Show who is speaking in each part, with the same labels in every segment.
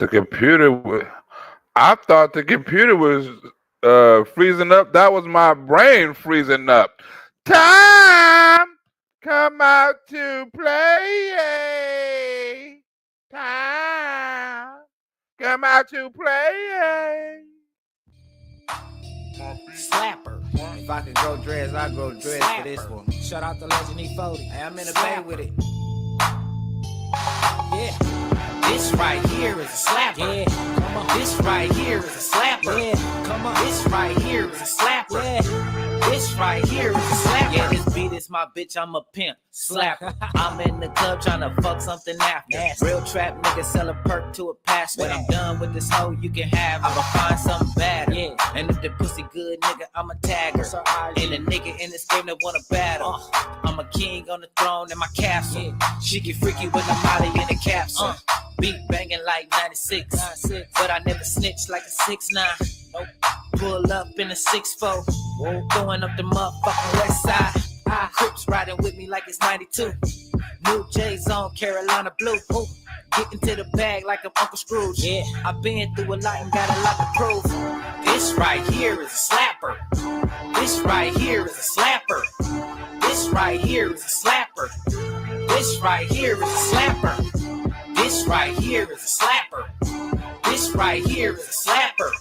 Speaker 1: The computer was. I thought the computer was freezing up. That was my brain freezing up. Time, come out to play. Time, come out to play.
Speaker 2: Slapper. If I could grow dreads, I grow dreads for this one.
Speaker 3: Shout out to Legend E40.
Speaker 2: Hey, I'm in the bay with it.
Speaker 3: Yeah.
Speaker 2: This right here is a slapper.
Speaker 3: Yeah. Come on.
Speaker 2: This right here is a slapper.
Speaker 3: Yeah. Come on.
Speaker 2: This right here is a slapper.
Speaker 3: Yeah.
Speaker 2: This right here is a slapper. Yeah, this beat is my bitch, I'm a pimp. Slapper. I'm in the club tryna fuck something after.
Speaker 3: Nasty.
Speaker 2: Real trap nigga sell a perk to a pastor. When I'm done with this hoe, you can have. I'ma find something better.
Speaker 3: Yeah.
Speaker 2: And if the pussy good nigga, I'ma tag her. And a nigga in this game that wanna battle. I'm a king on the throne in my castle.
Speaker 3: Yeah.
Speaker 2: She get freaky when I'm Molly in the capsule. Beat banging like 96. But I never snitch like a 6'9". Nope. Pull up in a 6'4". Throwing up the motherfucking west side. Crips riding with me like it's 92. New J's on Carolina blue. Getting to the bag like I'm Uncle Scrooge.
Speaker 3: Yeah.
Speaker 2: I've been through a lot and got a lot to prove. This right here is a slapper. This right here is a slapper. This right here is a slapper. This right here is a slapper. This right here is a slapper. This right here is a slapper.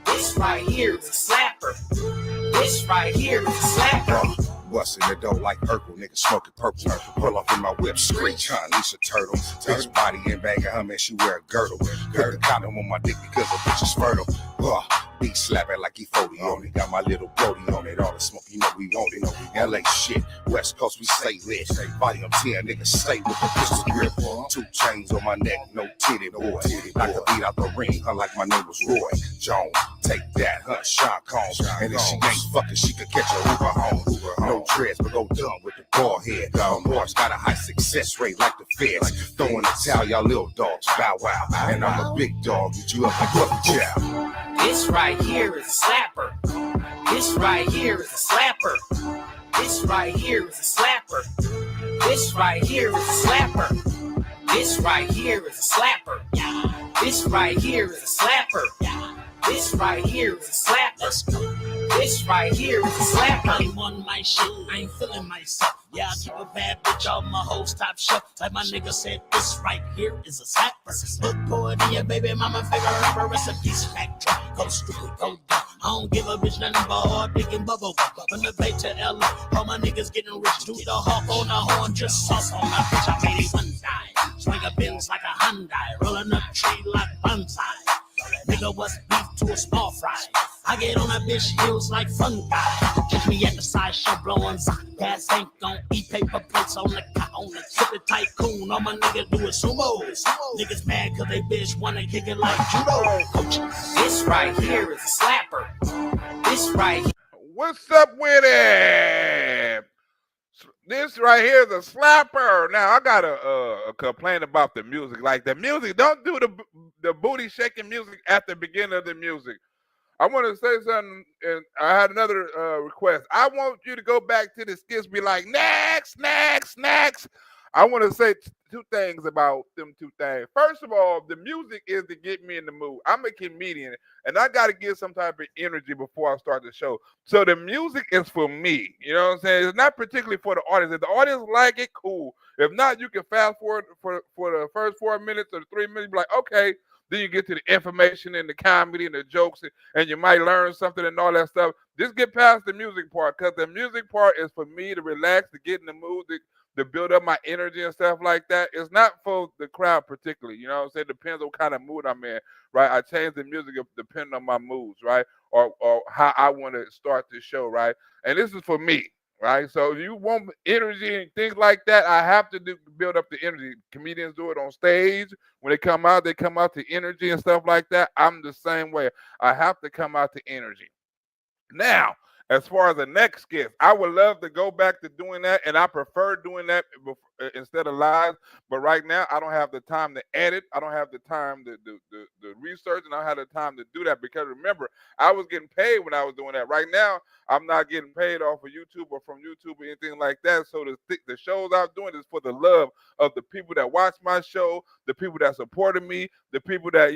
Speaker 2: This right here is a slapper. This right here is a slapper.
Speaker 4: Bustin' the dough like Urkel, nigga smoking purple. Pull off in my whip, screech, huh? Lisa Turtle. Bitch body and bag of her, man, she wear a girdle. Put the condom on my dick because the bitch is fertile. Beat slapping like he 40 on it. Got my little Brody on it. All the smoke, you know we want it. LA shit, West Coast, we stay lit. Volume 10, nigga, stay with the pistol grip. 2 chains on my neck, no titty boy. Knock the beat out the ring, huh, like my name was Roy Jones. Take that, huh, Sean Combs. And if she ain't fucking, she could catch a Uber home. No dreads, but go dumb with the ball head. Morris got a high success rate like the feds. Throwing the towel, y'all little dogs, bow wow. And I'm a big dog, get you up like Puppy Chow.
Speaker 2: This right here is a slapper. This right here is a slapper. This right here is a slapper. This right here is a slapper. This right here is a slapper. This right here is a slapper. This right here is a slapper. This right here is a slapper.
Speaker 3: I'm on my shit, I ain't feeling myself. Yeah, I keep a bad bitch on my whole top shelf. Like my nigga said, this right here is a slapper. Look forward to your baby mama figure out a recipe factory. Go stupid, go dumb. I don't give a bitch nothing but hard digging bubble gum. From the Bay to LA, all my niggas getting rich. Do the hawk on the horn, just sauce on my bitch. I made it one time. Swing a Benz like a Hyundai, rolling up tree like bonsai. Nigga, what's beef to a small fry? I get on that bitch heels like fungi. Catch me at the sideshow blowing gas ain't gon' eat paper plates on the tippy tycoon. All my niggas do is sumos. Niggas mad cause they bitch wanna kick it like judo. Coaches.
Speaker 2: This right here is a slapper. This right here.
Speaker 1: What's up with it? This right here is a slapper. Now I got a complaint about the music. Like the music, don't do the booty shaking music at the beginning of the music. I want to say something, and I had another request. I want you to go back to the skits, be like, next, next, next. I want to say two things about them two things. First of all, the music is to get me in the mood. I'm a comedian, and I got to get some type of energy before I start the show. So the music is for me. You know what I'm saying? It's not particularly for the audience. If the audience like it, cool. If not, you can fast forward for the first 4 minutes or 3 minutes. Be like, okay. Then you get to the information and the comedy and the jokes, and you might learn something and all that stuff. Just get past the music part, because the music part is for me to relax, to get in the mood, to build up my energy and stuff like that. It's not for the crowd particularly. You know what I'm saying? It depends on what kind of mood I'm in, right? I change the music depending on my moods, right? Or how I want to start the show, right? And this is for me. Right, so if you want energy and things like that, I have to build up the energy. Comedians do it on stage when they come out to energy and stuff like that. I'm the same way. I have to come out to energy. Now, as far as the next skit, I would love to go back to doing that, and I prefer doing that instead of live. But right now, I don't have the time to edit. I don't have the time to the research, and I had the time to do that because remember, I was getting paid when I was doing that. Right now, I'm not getting paid off of YouTube or from YouTube or anything like that. So the shows I'm doing is for the love of the people that watch my show, the people that supported me, the people that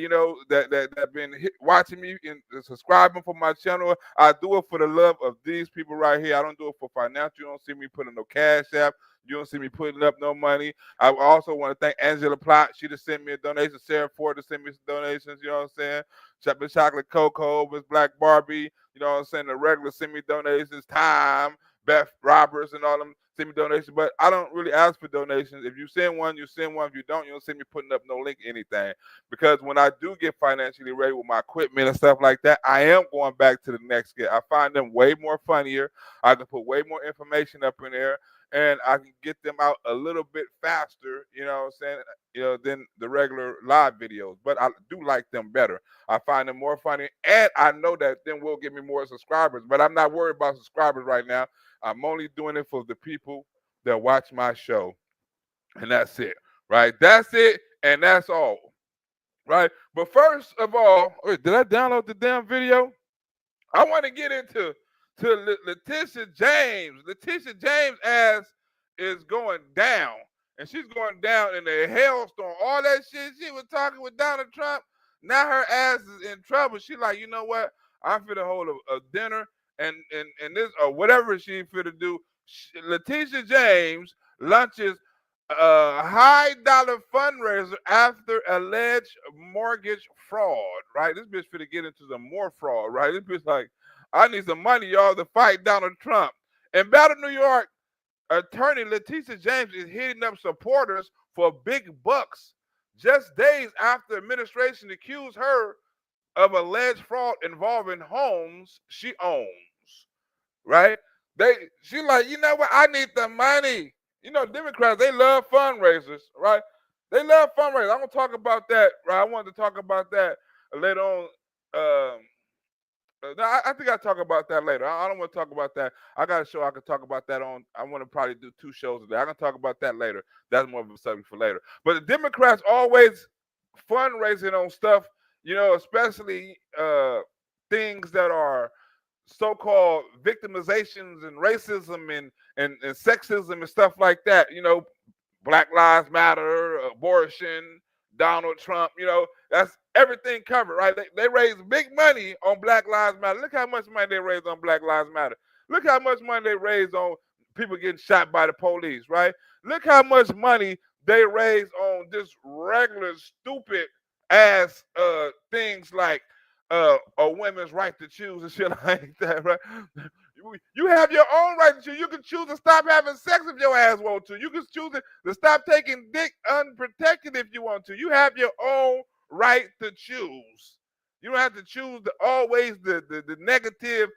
Speaker 1: that been watching me and subscribing for my channel. I do it for the love of these people right here. I don't do it for financial. You don't see me putting no cash app. You don't see me putting up no money. I also want to thank Angela Plott. She just sent me a donation. Sarah Ford just sent me some donations. You know what I'm saying? Chocolate Chocolate Cocoa, Miss Black Barbie. You know what I'm saying? The regular send me donations. Time, Beth Roberts, and all them send me donations. But I don't really ask for donations. If you send one, you send one. If you don't see me putting up no link anything. Because when I do get financially ready with my equipment and stuff like that, I am going back to the next skit. I find them way more funnier. I can put way more information up in there, and I can get them out a little bit faster, you know what I'm saying, than the regular live videos. But I do like them better. I find them more funny, and I know that then will give me more subscribers. But I'm not worried about subscribers right now. I'm only doing it for the people that watch my show, and that's it, right? That's it, and that's all, right? But first of all, wait, did I download the damn video? I want to get into Letitia James. Letitia James ass is going down, and she's going down in a hailstorm. All that shit she was talking with Donald Trump. Now her ass is in trouble. She like, you know what? I'm finna hold a dinner and this or whatever she finna do. Letitia James launches a high dollar fundraiser after alleged mortgage fraud, right? This bitch finna get into some more fraud, right? This bitch like, I need some money, y'all, to fight Donald Trump. In Battle, New York, attorney Leticia James is hitting up supporters for big bucks just days after administration accused her of alleged fraud involving homes she owns, right? She like, you know what? I need the money. You know, Democrats, they love fundraisers, right? They love fundraisers. I'm gonna talk about that, right? I wanted to talk about that later on. No, I think I'll talk about that later. I don't want to talk about that. I got a show I can talk about that on. I want to probably do 2 shows today. I can talk about that later. That's more of a subject for later. But the Democrats always fundraising on stuff, especially things that are so-called victimizations and racism and sexism and stuff like that. Black Lives Matter, abortion, Donald Trump. That's everything covered, right? They raise big money on Black Lives Matter. Look how much money they raise on Black Lives Matter. Look how much money they raise on people getting shot by the police, right? Look how much money they raise on just regular stupid ass things like a women's right to choose and shit like that, right? You have your own right to choose. You can choose to stop having sex if your ass want to. You can choose to stop taking dick unprotected if you want to. You have your own right to choose. You don't have to choose always the negative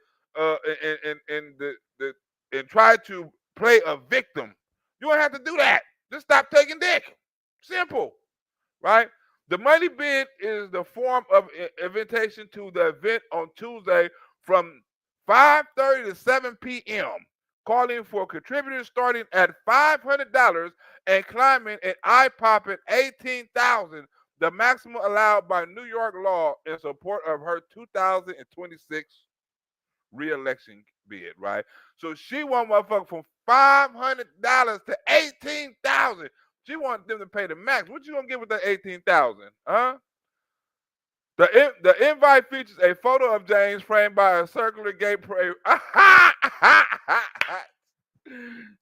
Speaker 1: and try to play a victim. You don't have to do that. Just stop taking dick. Simple, right? The money bid is the form of invitation to the event on Tuesday from 5:30 to 7 p.m., calling for contributors starting at $500 and climbing an eye-popping 18,000, the maximum allowed by New York law in support of her 2026 re-election bid, right? So she want motherfucker from $500 to 18,000. She wants them to pay the max. What you gonna get with that 18,000? Huh? The invite features a photo of James framed by a circular gay parade.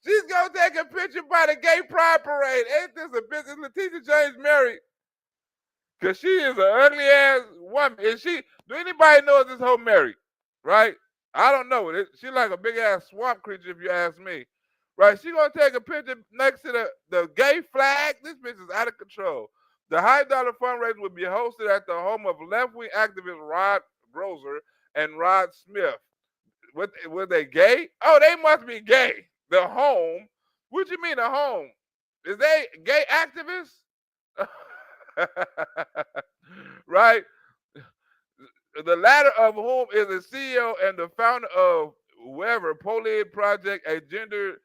Speaker 1: She's gonna take a picture by the gay pride parade. Ain't this a business? Leticia James married. Cause she is an ugly ass woman. Do anybody know if this whole married? Right? I don't know. She like a big ass swamp creature if you ask me. Right? She gonna take a picture next to the gay flag. This bitch is out of control. The high dollar fundraiser will be hosted at the home of left wing activist Rod Grozer and Rod Smith. Were they gay? Oh, they must be gay. The home? What you mean the home? Is they gay activists? Right? The latter of whom is the CEO and the founder of whoever Polyd Project, a gender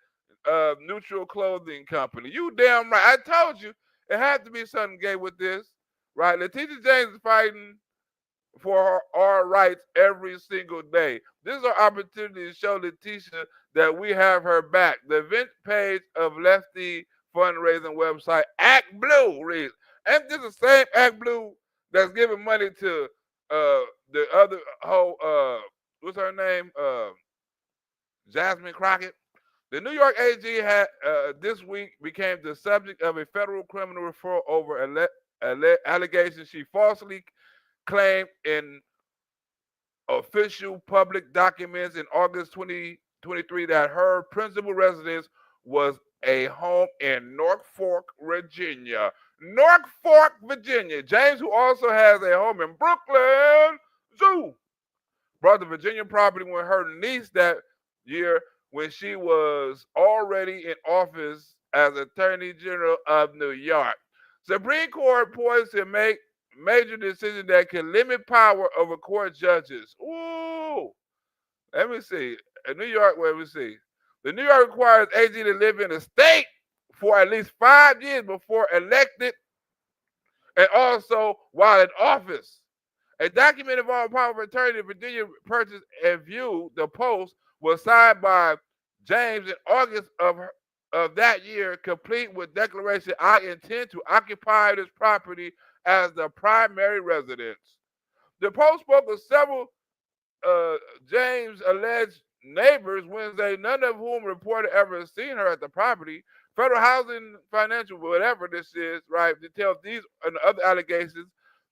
Speaker 1: neutral clothing company. You damn right. I told you it had to be something gay with this, right? Letitia James is fighting for our rights every single day. This is our opportunity to show Letitia that we have her back. The event page of Lefty fundraising website Act Blue reads, and this is the same Act Blue that's giving money to the other whole what's her name? Jasmine Crockett. The New York AG had this week became the subject of a federal criminal referral over allegations she falsely claimed in official public documents in August 2023 that her principal residence was a home in Norfolk, Virginia. Norfolk, Virginia. James, who also has a home in Brooklyn Zoo, bought the Virginia property with her niece that year when she was already in office as Attorney General of New York. Supreme Court poised to make major decisions that can limit power over court judges. Ooh, let me see. In New York, let me see. The New York requires AG to live in a state for at least 5 years before elected and also while in office. A document of all power of attorney Virginia purchased and viewed the post was signed by James in August of that year, complete with declaration, I intend to occupy this property as the primary residence. The post spoke of several uh, James' alleged neighbors Wednesday, none of whom reported ever seeing her at the property. Federal Housing Financial, whatever this is, right, details these and other allegations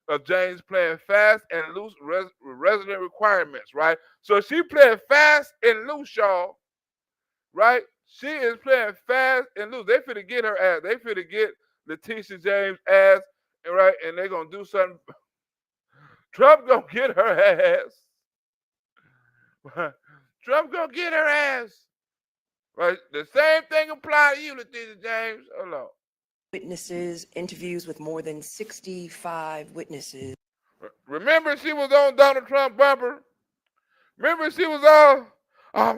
Speaker 1: of James playing fast and loose resident requirements, right? So she playing fast and loose, y'all, right? She is playing fast and loose. They finna get her ass. They finna get Letitia James ass, right? And they gonna do something. Trump gonna get her ass. Trump gonna get her ass. Right? The same thing apply to you, Letitia James. Hold on.
Speaker 5: Witnesses, interviews with more than 65 witnesses.
Speaker 1: Remember she was on Donald Trump bumper? Remember she was all, I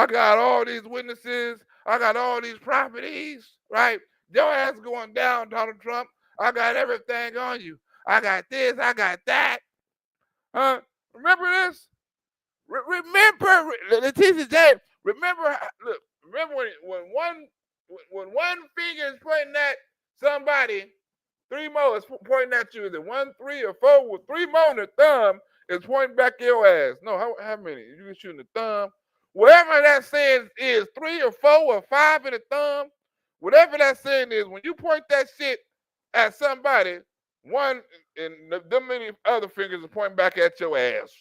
Speaker 1: got all these witnesses. I got all these properties, right? Your ass going down, Donald Trump. I got everything on you. I got this, I got that. Huh? Remember this? Remember, Letitia James. Remember, look. Remember when one finger is pointing at somebody, three more is pointing at you. Is it 1, 3, or 4? With 3 more on the thumb is pointing back your ass. No, how many? You can shoot in the thumb. Whatever that saying is, 3 or 4 or 5 in the thumb. Whatever that saying is, when you point that shit at somebody, one and them many other fingers are pointing back at your ass.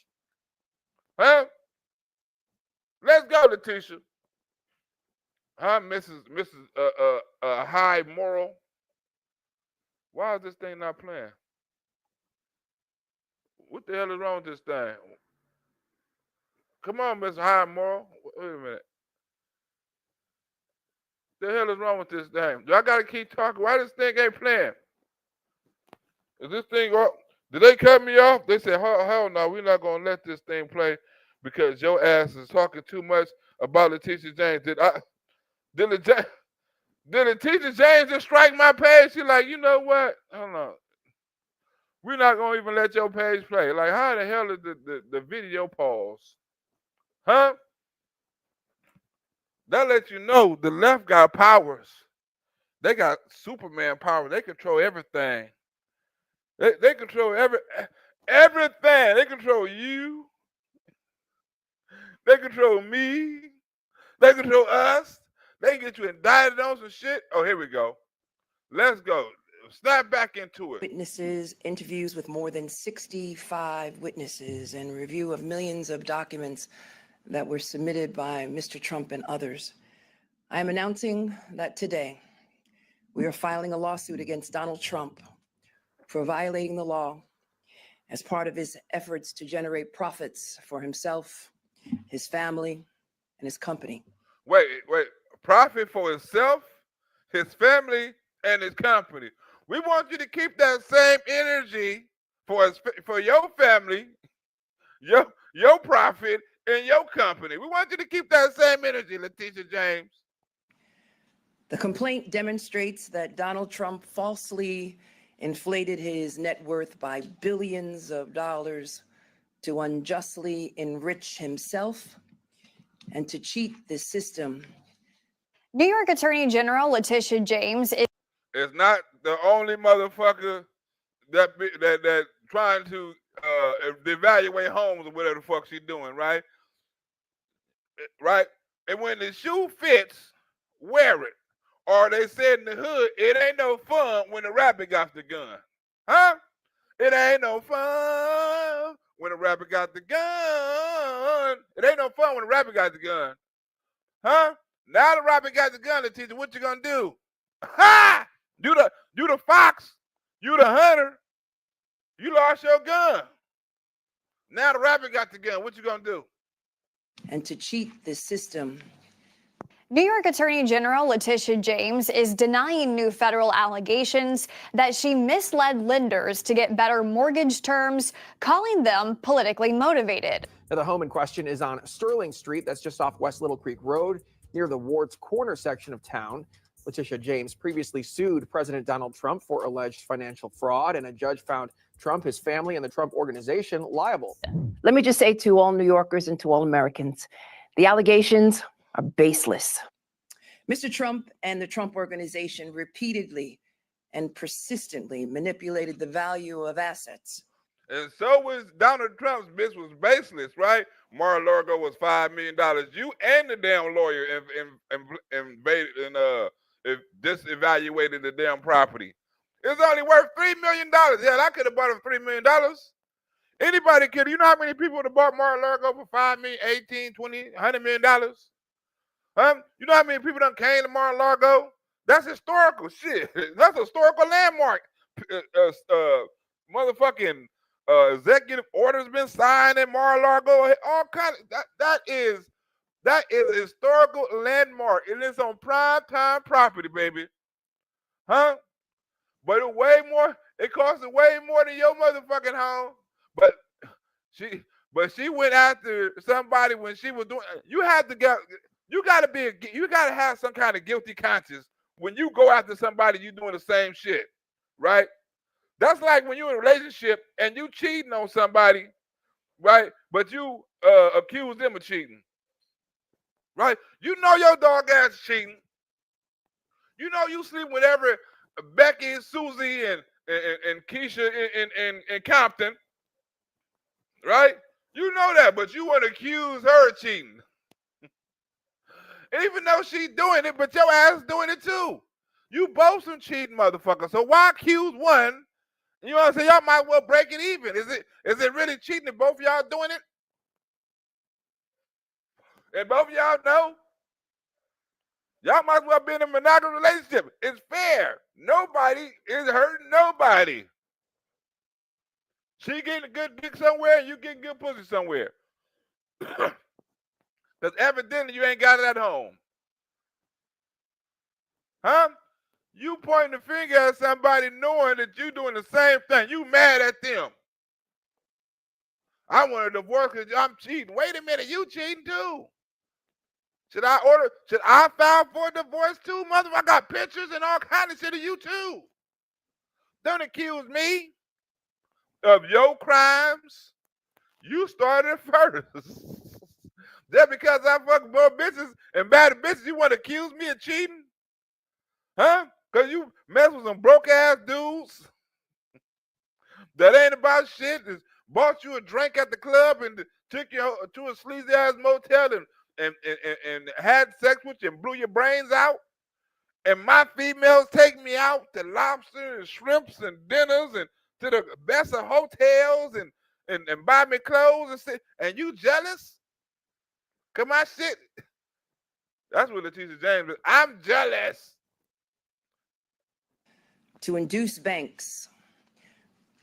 Speaker 1: Huh? Let's go, Letitia. Huh, Mrs. High Moral? Why is this thing not playing? What the hell is wrong with this thing? Come on, Mr. High Moral. Wait a minute. What the hell is wrong with this thing? Do I gotta keep talking? Why this thing ain't playing? Is this thing off? Did they cut me off? They said, hell no, we're not gonna let this thing play because your ass is talking too much about Letitia James. Did Letitia James just strike my page? She like, you know what? Hold on. We're not gonna even let your page play. Like, how the hell is the video pause? Huh? That lets you know the left got powers. They got Superman power. They control everything. They control everything. They control you. They control me. They control us. They can get you indicted on some shit. Oh, here we go. Let's go. Snap back into it.
Speaker 5: Witnesses, interviews with more than 65 witnesses, and review of millions of documents that were submitted by Mr. Trump and others. I am announcing that today we are filing a lawsuit against Donald Trump for violating the law as part of his efforts to generate profits for himself, his family, and his company.
Speaker 1: Wait. Profit for himself, his family, and his company. We want you to keep that same energy for your family, your profit, and your company. We want you to keep that same energy, Letitia James.
Speaker 5: The complaint demonstrates that Donald Trump falsely inflated his net worth by billions of dollars to unjustly enrich himself and to cheat the system.
Speaker 6: New York Attorney General Letitia James
Speaker 1: is not the only motherfucker that trying to devaluate homes or whatever the fuck she doing, right? Right? And when the shoe fits, wear it. Or they said in the hood, it ain't no fun when the rabbit got the gun. Huh? It ain't no fun when the rabbit got the gun. It ain't no fun when the rabbit got the gun. Huh? Now the rabbit got the gun, Letitia, what you gonna do? Ha! You the fox. You the hunter. You lost your gun. Now the rabbit got the gun. What you gonna do?
Speaker 5: And to cheat the system.
Speaker 6: New York Attorney General Letitia James is denying new federal allegations that she misled lenders to get better mortgage terms, calling them politically motivated.
Speaker 7: Now, the home in question is on Sterling Street. That's just off West Little Creek Road, near the Ward's Corner section of town. Letitia James previously sued President Donald Trump for alleged financial fraud, and a judge found Trump, his family, and the Trump organization liable.
Speaker 5: Let me just say to all New Yorkers and to all Americans, the allegations are baseless. Mr. Trump and the Trump organization repeatedly and persistently manipulated the value of assets.
Speaker 1: And so was Donald Trump's bitch was baseless, right? Mar-a-Lago was $5 million. You and the damn lawyer invaded and disevaluated the damn property. It's only worth $3 million. Yeah, I could have bought it for $3 million. Anybody could. You know how many people would have bought Mar-a-Lago for $5 million, 18, 20, $100 million? You know how many people done came to Mar-a-Lago? That's historical shit. That's a historical landmark. Motherfucking executive orders been signed in Mar-a-Lago. All kind of that is a historical landmark, and it's on prime time property, baby. Huh? But it way more. It costs way more than your motherfucking home. But she went after somebody when she was doing. You have to get. You gotta have some kind of guilty conscience when you go after somebody you doing the same shit, right? That's like when you're in a relationship and you cheating on somebody, right? But you accuse them of cheating, right? You know your dog ass cheating. You know you sleep with every Becky, Susie, and Keisha in Compton, right? You know that, but you want to accuse her of cheating. Even though she's doing it, but your ass doing it too. You both some cheating motherfuckers. So why accuse one? You know what I'm saying? Y'all might well break it even. Is it really cheating if both of y'all doing it? And both of y'all know? Y'all might as well be in a monogamous relationship. It's fair. Nobody is hurting nobody. She getting a good dick somewhere and you getting good pussy somewhere. Because evidently you ain't got it at home. Huh? You pointing the finger at somebody knowing that you doing the same thing. You mad at them. I want a divorce because I'm cheating. Wait a minute, you cheating too. Should I file for a divorce too, mother? I got pictures and all kind of shit of you too. Don't accuse me of your crimes. You started first. Just because I fuck more bitches and bad bitches, you want to accuse me of cheating? Huh? Because you mess with some broke ass dudes that ain't about shit, just bought you a drink at the club and took you to a sleazy ass motel and had sex with you and blew your brains out. And my females take me out to lobster and shrimps and dinners and to the best of hotels and buy me clothes and you jealous? Cause my shit. That's what Leticia James is. I'm jealous.
Speaker 5: To induce banks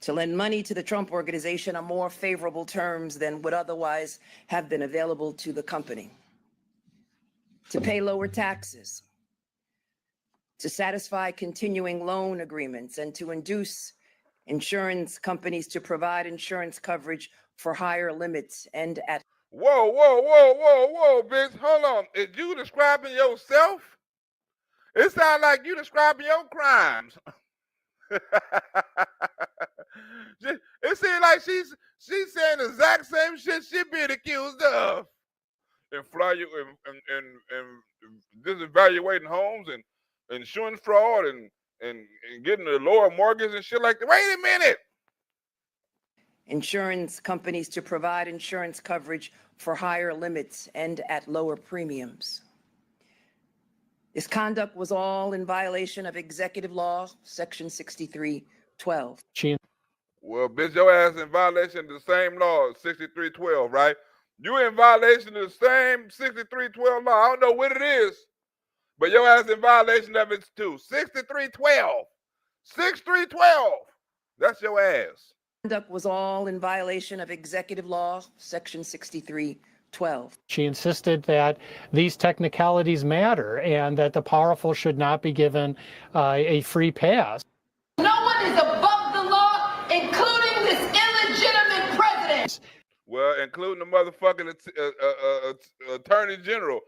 Speaker 5: to lend money to the Trump organization on more favorable terms than would otherwise have been available to the company. To pay lower taxes. To satisfy continuing loan agreements and to induce insurance companies to provide insurance coverage for higher limits and at.
Speaker 1: Whoa, bitch. Hold on. Is you describing yourself? It sounds like you describing your crimes. It seems like she's saying the exact same shit she being accused of. And disevaluating homes and insurance fraud and getting a lower mortgage and shit like that. Wait a minute.
Speaker 5: Insurance companies to provide insurance coverage for higher limits and at lower premiums. This conduct was all in violation of Executive Law, Section 6312.
Speaker 1: Well, bitch, your ass in violation of the same law, 6312, right? You in violation of the same 6312 law. I don't know what it is, but your ass in violation of it too. 6312. 6312. That's your ass.
Speaker 5: Conduct was all in violation of Executive Law, Section 6312.
Speaker 8: She insisted that these technicalities matter and that the powerful should not be given a free pass.
Speaker 9: No one is above the law, including this illegitimate president.
Speaker 1: Well, including the motherfucking attorney general.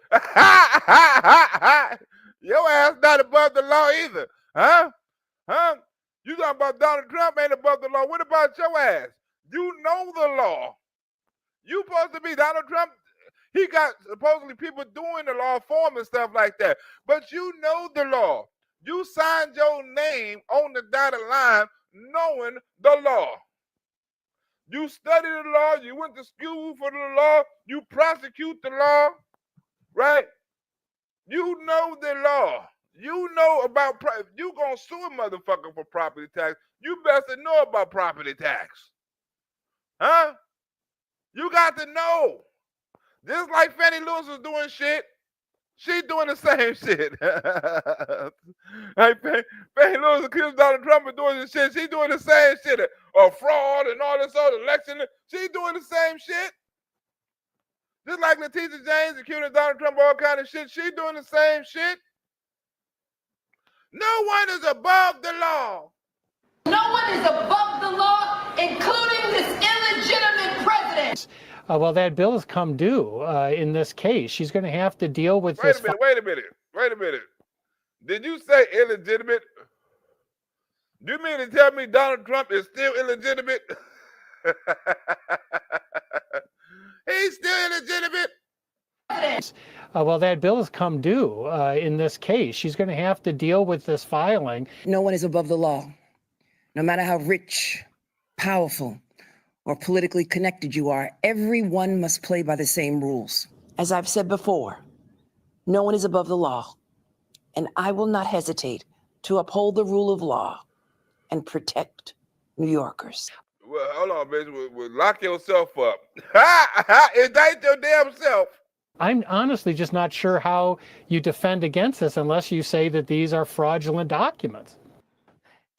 Speaker 1: Your ass not above the law either. Huh? You talking about Donald Trump ain't above the law. What about your ass? You know the law. You supposed to be Donald Trump. He got supposedly people doing the law for him and stuff like that. But you know the law. You signed your name on the dotted line knowing the law. You study the law. You went to school for the law. You prosecute the law, right? You know the law. You know about, you gonna sue a motherfucker for property tax. You best to know about property tax. Huh? You got to know. Just like Fannie Lewis was doing shit, she doing the same shit. Like Fannie Lewis accused Donald Trump of doing this shit. She doing the same shit. Or fraud and all this other election. She doing the same shit. Just like Letitia James accusing Donald Trump of all kind of shit. She doing the same shit. No one is above the law.
Speaker 9: No one is above the law, including this illegitimate president.
Speaker 8: Well, that bill has come due in this case. She's going to have to deal with this.
Speaker 1: Wait a minute. Did you say illegitimate? Do you mean to tell me Donald Trump is still illegitimate? He's still illegitimate.
Speaker 8: Well, that bill has come due in this case. She's going to have to deal with this filing.
Speaker 5: No one is above the law. No matter how rich, powerful, or politically connected you are, everyone must play by the same rules. As I've said before, no one is above the law, and I will not hesitate to uphold the rule of law and protect New Yorkers.
Speaker 1: Well, hold on, bitch. Well, lock yourself up. Indict your damn self.
Speaker 8: I'm honestly just not sure how you defend against this unless you say that these are fraudulent documents.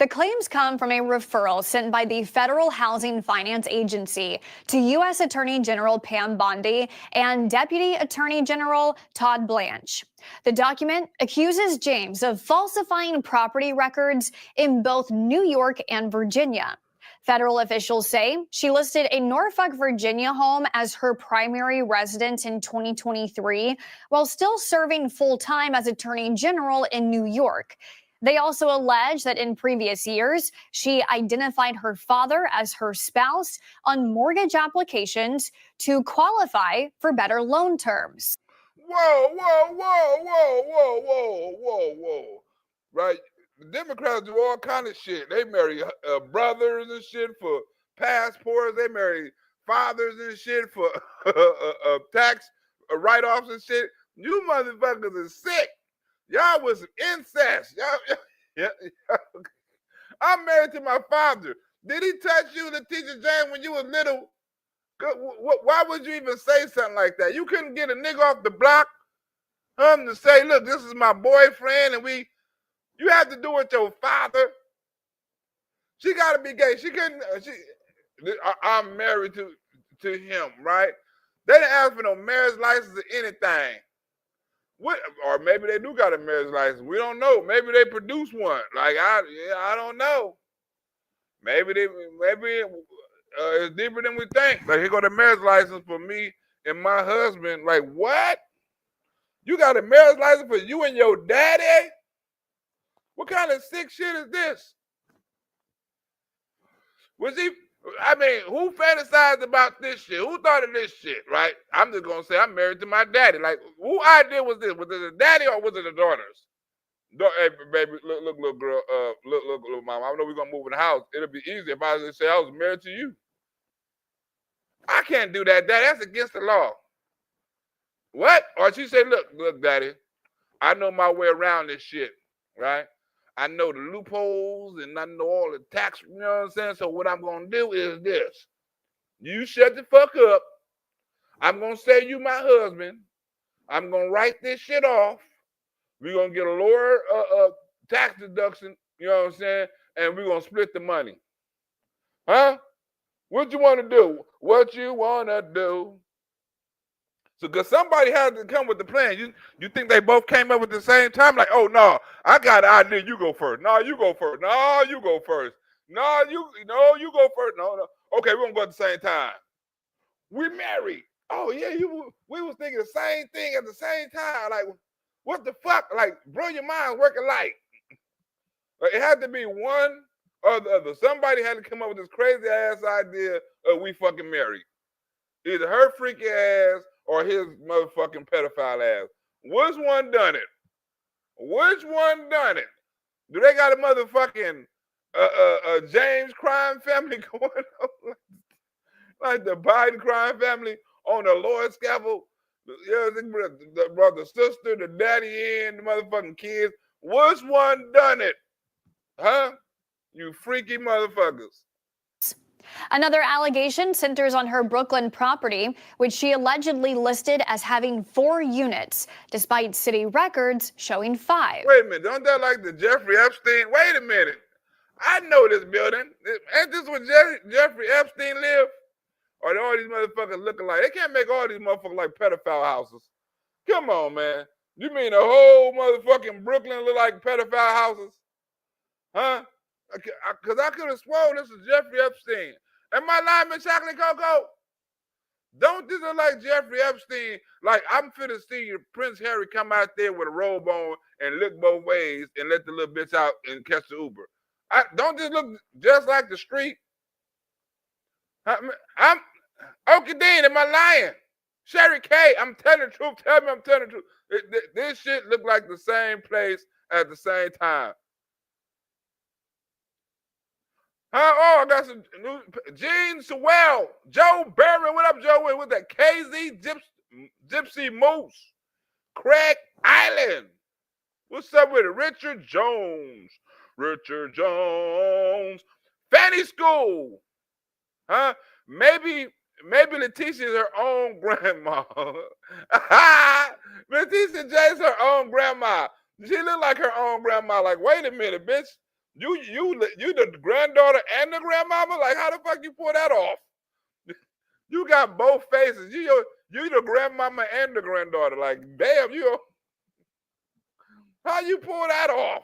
Speaker 6: The claims come from a referral sent by the Federal Housing Finance Agency to U.S. Attorney General Pam Bondi and Deputy Attorney General Todd Blanche. The document accuses James of falsifying property records in both New York and Virginia. Federal officials say she listed a Norfolk, Virginia home as her primary residence in 2023, while still serving full-time as Attorney General in New York. They also allege that in previous years, she identified her father as her spouse on mortgage applications to qualify for better loan terms.
Speaker 1: Whoa. Right? The Democrats do all kind of shit. They marry brothers and shit for passports. They marry fathers and shit for tax write-offs and shit. You motherfuckers are sick. Y'all was some incest. Y'all, I'm married to my father. Did he touch you, Letitia James, when you was little? Why would you even say something like that? You couldn't get a nigga off the block to say, look, this is my boyfriend, and you have to do it with your father. She got to be gay. She couldn't. I'm married to him, right? They didn't ask for no marriage license or anything. What? Or maybe they do got a marriage license. We don't know. Maybe they produce one. Like I don't know. Maybe it's deeper than we think. Like, here go the marriage license for me and my husband. Like, what? You got a marriage license for you and your daddy? What kind of sick shit is this? Was he? I mean, who fantasized about this shit? Who thought of this shit? Right? I'm just gonna say I'm married to my daddy. Like, who idea was this? Was it the daddy or was it the daughters? Hey, baby, look, little girl, look, little mama. I know we're gonna move in the house. It'll be easy if I just say I was married to you. I can't do that, Daddy. That's against the law. What? Or she said, look, Daddy, I know my way around this shit, right? I know the loopholes and I know all the tax, you know what I'm saying? So what I'm gonna do is this. You shut the fuck up. I'm gonna say you my husband. I'm gonna write this shit off. We're gonna get a lower tax deduction, you know what I'm saying? And we're gonna split the money. Huh? What you wanna do? What you wanna do? So, cause somebody had to come with the plan. You think they both came up at the same time? Like, oh no, I got an idea. You go first. No, you go first. No, you go first. No, you go first. No. Okay, we're gonna go at the same time. We married. Oh yeah, we was thinking the same thing at the same time. Like, what the fuck? Like, bro, your mind's working like it had to be one or the other. Somebody had to come up with this crazy ass idea of we fucking married. Either her freaky ass or his motherfucking pedophile ass. Which one done it? Which one done it? Do they got a motherfucking James crime family going on? Like the Biden crime family on the Lord scaffold? You know, the brother, sister, the daddy, and the motherfucking kids. Which one done it? Huh? You freaky motherfuckers.
Speaker 6: Another allegation centers on her Brooklyn property, which she allegedly listed as having 4 units, despite city records showing 5.
Speaker 1: Wait a minute, don't that like the Jeffrey Epstein? Wait a minute. I know this building. Ain't this where Jeffrey Epstein lived? Or all these motherfuckers looking like, they can't make all these motherfuckers like pedophile houses. Come on, man. You mean the whole motherfucking Brooklyn look like pedophile houses? Huh? Because I could have sworn this is Jeffrey Epstein. Am I lying, Miss Chocolate Coco? Don't this look like Jeffrey Epstein? Like, I'm finna see Prince Harry come out there with a robe on and look both ways and let the little bitch out and catch the Uber. Don't this look just like the street? I'm Okie Dean, am I lying? Sherry K, I'm telling the truth. Tell me I'm telling the truth. This shit look like the same place at the same time. Oh, I got some new. Gene Sewell, Joe Berry. What up, Joe? With that KZ Gypsy Moose, Craig Island. What's up with it? Richard Jones, Fanny School. Huh? Maybe Leticia is her own grandma. Letitia James her own grandma. She look like her own grandma. Like, wait a minute, bitch. You the granddaughter and the grandmama? Like, how the fuck you pull that off? You got both faces. You the grandmama and the granddaughter. Like, damn, how you pull that off?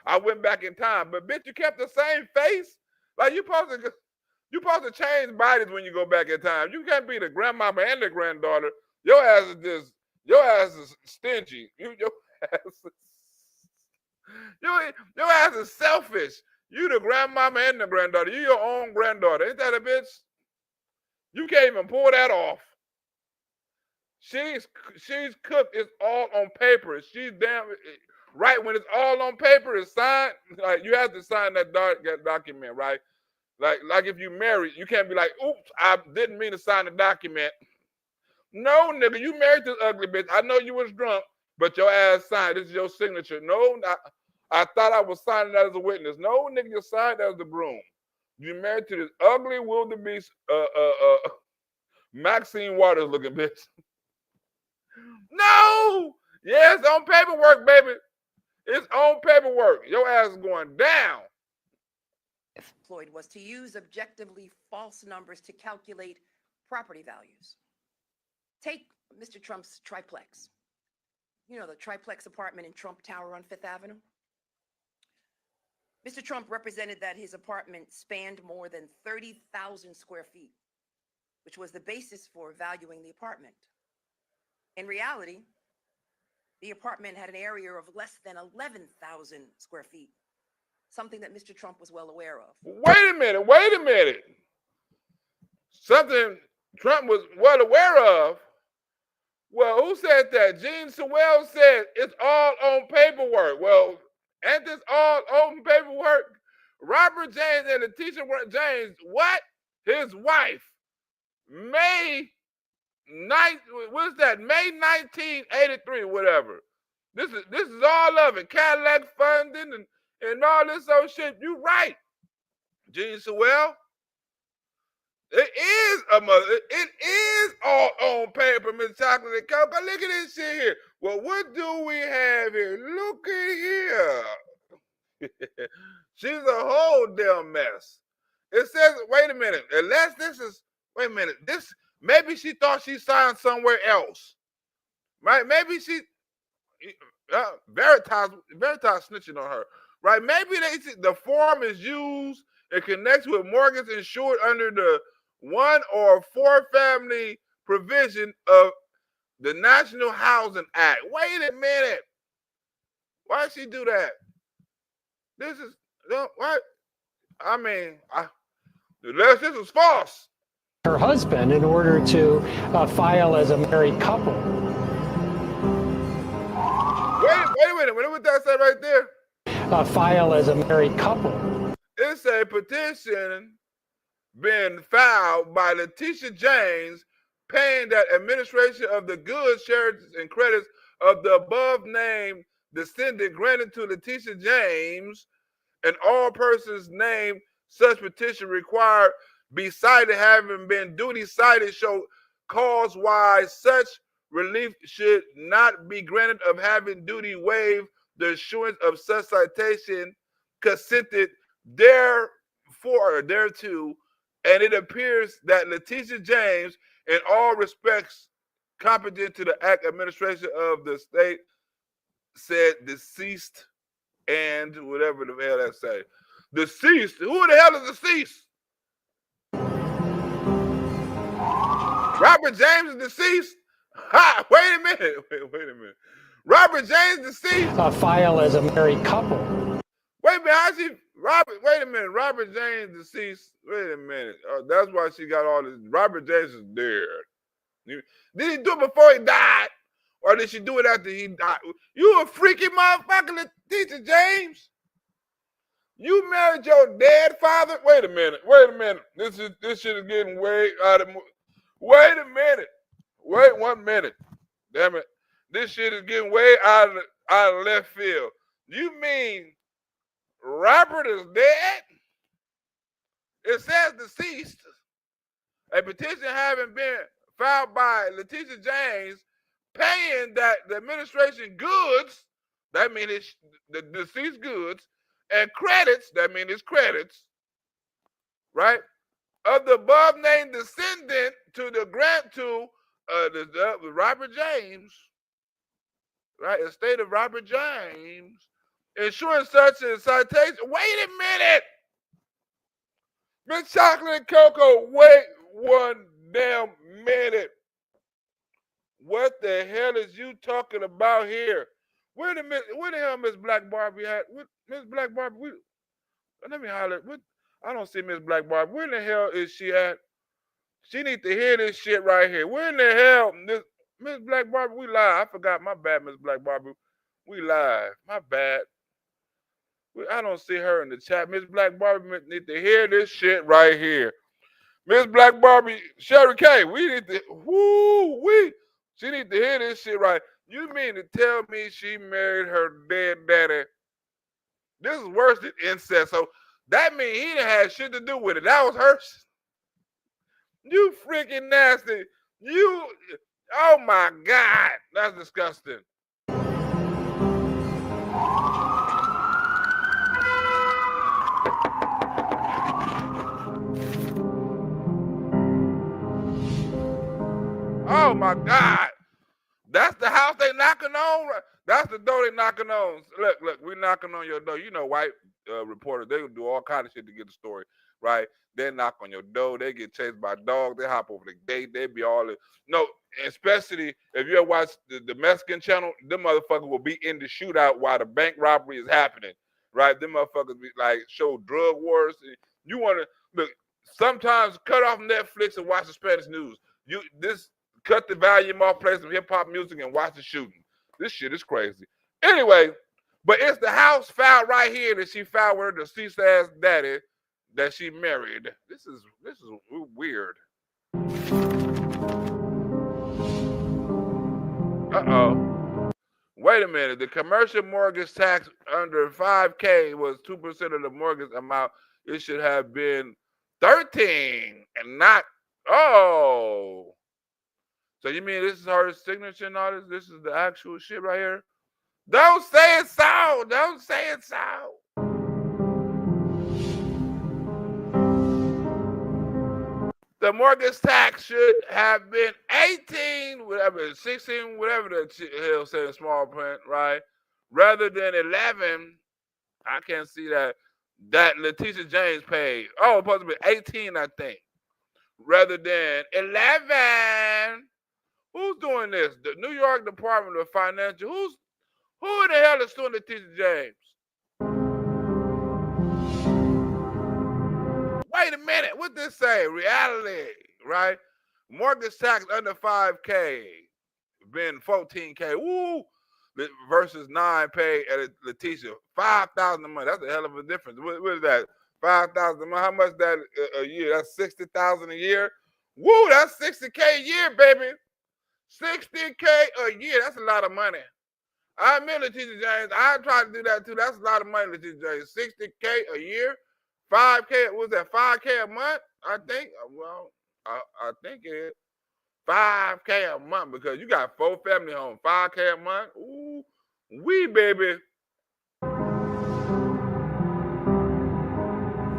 Speaker 1: I went back in time, but bitch, you kept the same face. Like, you supposed to change bodies when you go back in time. You can't be the grandmama and the granddaughter. Your ass is stingy. Your ass is selfish. You the grandmama and the granddaughter. You your own granddaughter. Ain't that a bitch? You can't even pull that off. She's cooked. It's all on paper. She's damn right. When it's all on paper, it's signed. Like, you have to sign that document, right? Like if you married, you can't be like, oops, I didn't mean to sign the document. No, nigga, you married this ugly bitch. I know you was drunk, but your ass signed. This is your signature. No, I thought I was signing that as a witness. No, nigga, you signed as the groom. You married to this ugly wildebeest, Maxine Waters looking bitch. No! Yeah, it's on paperwork, baby. It's on paperwork. Your ass is going down.
Speaker 5: Employed was to use objectively false numbers to calculate property values. Take Mr. Trump's triplex. You know, the triplex apartment in Trump Tower on Fifth Avenue? Mr. Trump represented that his apartment spanned more than 30,000 square feet, which was the basis for valuing the apartment. In reality, the apartment had an area of less than 11,000 square feet. something that Mr. Trump was well aware of.
Speaker 1: Wait a minute. Something Trump was well aware of? Well, who said that? Gene Sewell said it's all on paperwork. Well, ain't this all on paperwork? Robert James and Letitia James, what? His wife, May 9th, what's that? May 1983, whatever. This is all of it. Cadillac funding and all this old shit. You right, Gene Sewell. It is a mother. It is all on paper, Miss Chocolate and Cocoa. Look at this shit here. Well, what do we have here? Look at here. She's a whole damn mess. It says, wait a minute. Unless this is, wait a minute. This maybe she thought she signed somewhere else, right? Maybe she Veritas snitching on her, right? Maybe the form is used and connects with mortgage insured under the 1 or 4 family provision of the National Housing Act. Wait a minute. Why did she do that? This is what? I mean, this is false.
Speaker 8: Her husband in order to file as a married couple.
Speaker 1: Wait a minute. What did that say right there?
Speaker 8: File as a married couple.
Speaker 1: It's a petition been filed by Letitia James paying that administration of the goods, shares, and credits of the above named descendant granted to Letitia James and all persons named such petition required be cited having been duty cited show cause why such relief should not be granted of having duty waived the issuance of such citation consented therefore thereto. And it appears that Letitia James, in all respects competent to the act administration of the state, said deceased and whatever the hell that say. Deceased? Who the hell is deceased? Robert James is deceased? Ha! Wait a minute. Robert James deceased?
Speaker 8: File as a married couple.
Speaker 1: Wait a minute, how she wait a minute, Robert James deceased. Wait a minute. That's why she got all this. Robert James is dead. Did he do it before he died? Or did she do it after he died? You a freaky motherfucker, Letitia James. You married your dead father? Wait a minute. This shit is getting way out of. Wait a minute. Wait 1 minute. Damn it. This shit is getting way out of left field. You mean Robert is dead? It says deceased. A petition having been filed by Letitia James paying that the administration goods, that means it's the deceased goods, and credits, that means it's credits, right, of the above named descendant to the grant to the Robert James, right, estate of Robert James, ensuring such a citation. Wait a minute! Miss Chocolate and Cocoa, wait 1 damn minute. What the hell is you talking about here? Where the hell Miss Black Barbie at? Miss Black Barbie, let me holler. I don't see Miss Black Barbie. Where the hell is she at? She need to hear this shit right here. Where in the hell, Miss Black Barbie, we live. I forgot, my bad, Miss Black Barbie. We live, my bad. I don't see her in the chat. Miss Black Barbie need to hear this shit right here. Miss Black Barbie, Sherry K, we need to, she need to hear this shit right. You mean to tell me she married her dead daddy? This is worse than incest. So that means he didn't have shit to do with it. That was her. You freaking nasty. Oh my God. That's disgusting. Oh my God. That's the house they knocking on. That's the door they knocking on. Look, we knocking on your door. You know, white reporters, they do all kind of shit to get the story, right? They knock on your door. They get chased by dogs. They hop over the gate. They be all especially if you ever watch the Mexican channel, them motherfuckers will be in the shootout while the bank robbery is happening, right? Them motherfuckers be like show drug wars. You want to look. Sometimes cut off Netflix and watch the Spanish news. Cut the volume off, play some hip hop music, and watch the shooting. This shit is crazy. Anyway, but it's the house file right here that she filed with her deceased ass daddy that she married. This is weird. Uh-oh. Wait a minute. The commercial mortgage tax under 5K was 2% of the mortgage amount. It should have been 13 and not, oh. So you mean this is her signature and all this? This is the actual shit right here? Don't say it so. Don't say it so. The mortgage tax should have been 18, whatever, 16, whatever the hell said in small print, right? Rather than 11. I can't see that. That Letitia James paid. Oh, it's supposed to be 18, I think. Rather than 11. Who's doing this? The New York Department of Financial. Who in the hell is suing Letitia James? Wait a minute. What this say? Reality, right? Mortgage tax under 5K, been 14K. Woo! Versus 9 paid at Letitia. 5,000 a month. That's a hell of a difference. What is that? 5,000 a month. How much that a year? That's 60,000 a year. Woo! That's 60K a year, baby. 60K a year. That's a lot of money. I admit, Letitia James, I tried to do that too. That's a lot of money, Letitia James. 60K a year. 5K, was that 5K a month? I think. Well, I think it is 5K a month because you got 4 family homes. 5K a month. Ooh, wee baby.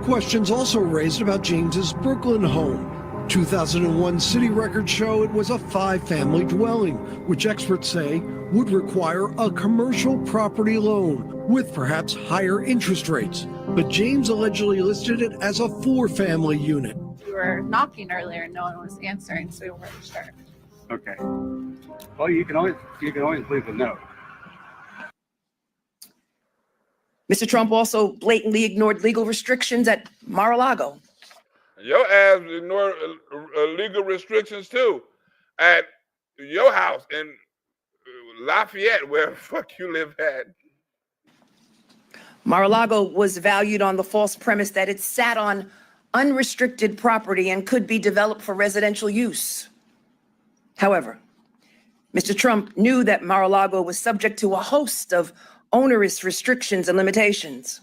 Speaker 10: Questions also raised about James's Brooklyn home. 2001 city records show it was a 5-family dwelling, which experts say would require a commercial property loan with perhaps higher interest rates. But James allegedly listed it as a 4-family unit.
Speaker 11: We were knocking earlier and no one was answering, so we weren't sure.
Speaker 12: Okay. Well, you can always leave a note.
Speaker 5: Mr. Trump also blatantly ignored legal restrictions at Mar-a-Lago.
Speaker 1: Your ass ignored legal restrictions too at your house in Lafayette, where the fuck you live at.
Speaker 5: Mar-a-Lago was valued on the false premise that it sat on unrestricted property and could be developed for residential use. However, Mr. Trump knew that Mar-a-Lago was subject to a host of onerous restrictions and limitations.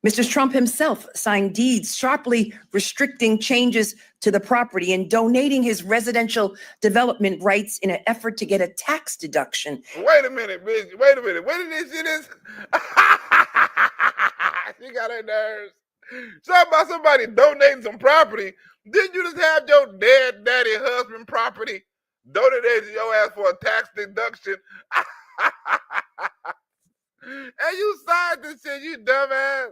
Speaker 5: Mr. Trump himself signed deeds sharply restricting changes to the property and donating his residential development rights in an effort to get a tax deduction.
Speaker 1: Wait a minute, bitch. Wait a minute. Where did this shit is? She got her nerves. Talking about somebody donating some property. Didn't you just have your dead daddy husband property donated to your ass for a tax deduction? And you signed this shit, you dumbass.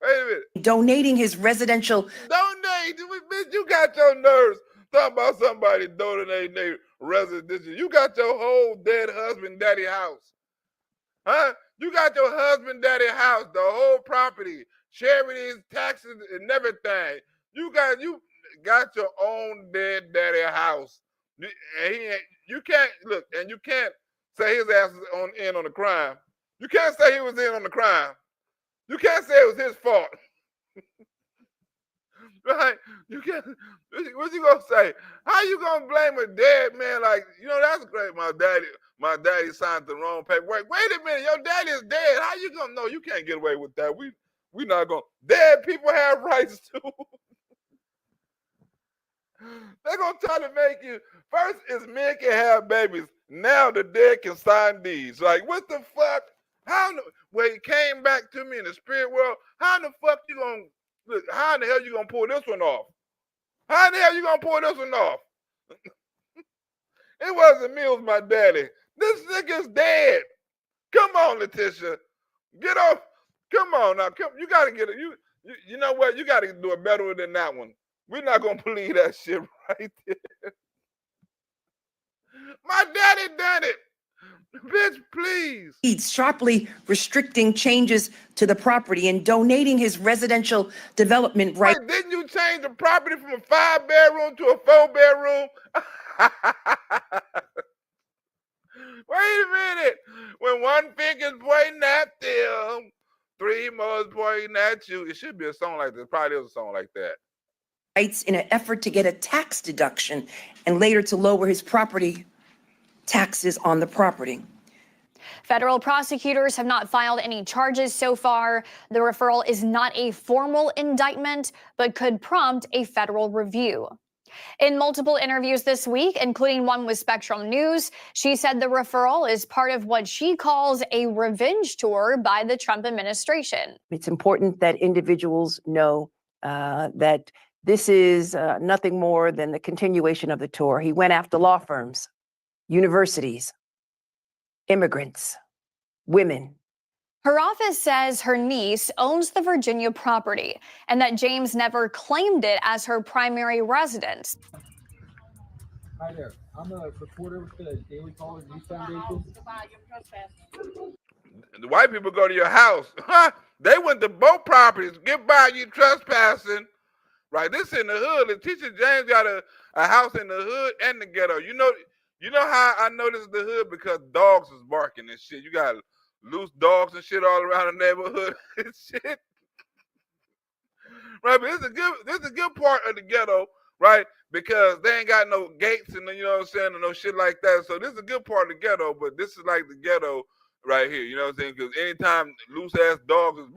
Speaker 1: Wait a minute.
Speaker 5: Donating his residential.
Speaker 1: Donate. Bitch, you got your nerves. Talking about somebody donating their residential. You got your whole dead husband daddy house. Huh? You got your husband daddy house, the whole property, charities, taxes, and everything. You got your own dead daddy house. And you can't look, and you can't say his ass is in on the crime. You can't say he was in on the crime. You can't say it was his fault. Right? You can't. What you gonna say? How you gonna blame a dead man? Like, that's great. My daddy signed the wrong paperwork. Wait a minute, your daddy is dead. How you gonna know? You can't get away with that. We not gonna. Dead people have rights too. They're gonna try to make you. First is men can have babies. Now the dead can sign deeds. Like, what the fuck? When he came back to me in the spirit world, how in the fuck you gonna look? How in the hell you gonna pull this one off? How in the hell you gonna pull this one off? It wasn't me, it was my daddy. This nigga's dead. Come on, Letitia. Get off. Come on now. You gotta get it. You know what? You gotta do it better than that one. We're not gonna believe that shit right there. My daddy done it. Bitch, please.
Speaker 5: He's sharply restricting changes to the property and donating his residential development rights.
Speaker 1: Wait, didn't you change the property from a 5-bedroom to a 4-bedroom? Wait a minute. When one finger's pointing at them, 3 more is pointing at you. It should be a song like this. Probably is a song like that.
Speaker 5: In an effort to get a tax deduction and later to lower his property taxes on the property.
Speaker 6: Federal prosecutors have not filed any charges so far. The referral is not a formal indictment, but could prompt a federal review. In multiple interviews this week, including one with Spectrum News, she said the referral is part of what she calls a revenge tour by the Trump administration.
Speaker 5: It's important that individuals know that this is nothing more than the continuation of the tour. He went after law firms, universities, immigrants, women.
Speaker 6: Her office says her niece owns the Virginia property and that James never claimed it as her primary residence.
Speaker 13: Hi there. I'm a reporter with the Daily Caller News Foundation.
Speaker 1: The white people go to your house. They went to both properties. Get by, you trespassing. Right, this in the hood. Letitia James got a house in the hood and the ghetto. You know how I know this is the hood? Because dogs is barking and shit. You got loose dogs and shit all around the neighborhood and shit. Right, but this is a good part of the ghetto, right? Because they ain't got no gates and you know what I'm saying, and no shit like that. So this is a good part of the ghetto, but this is like the ghetto right here. You know what I'm saying? Because anytime loose ass dogs is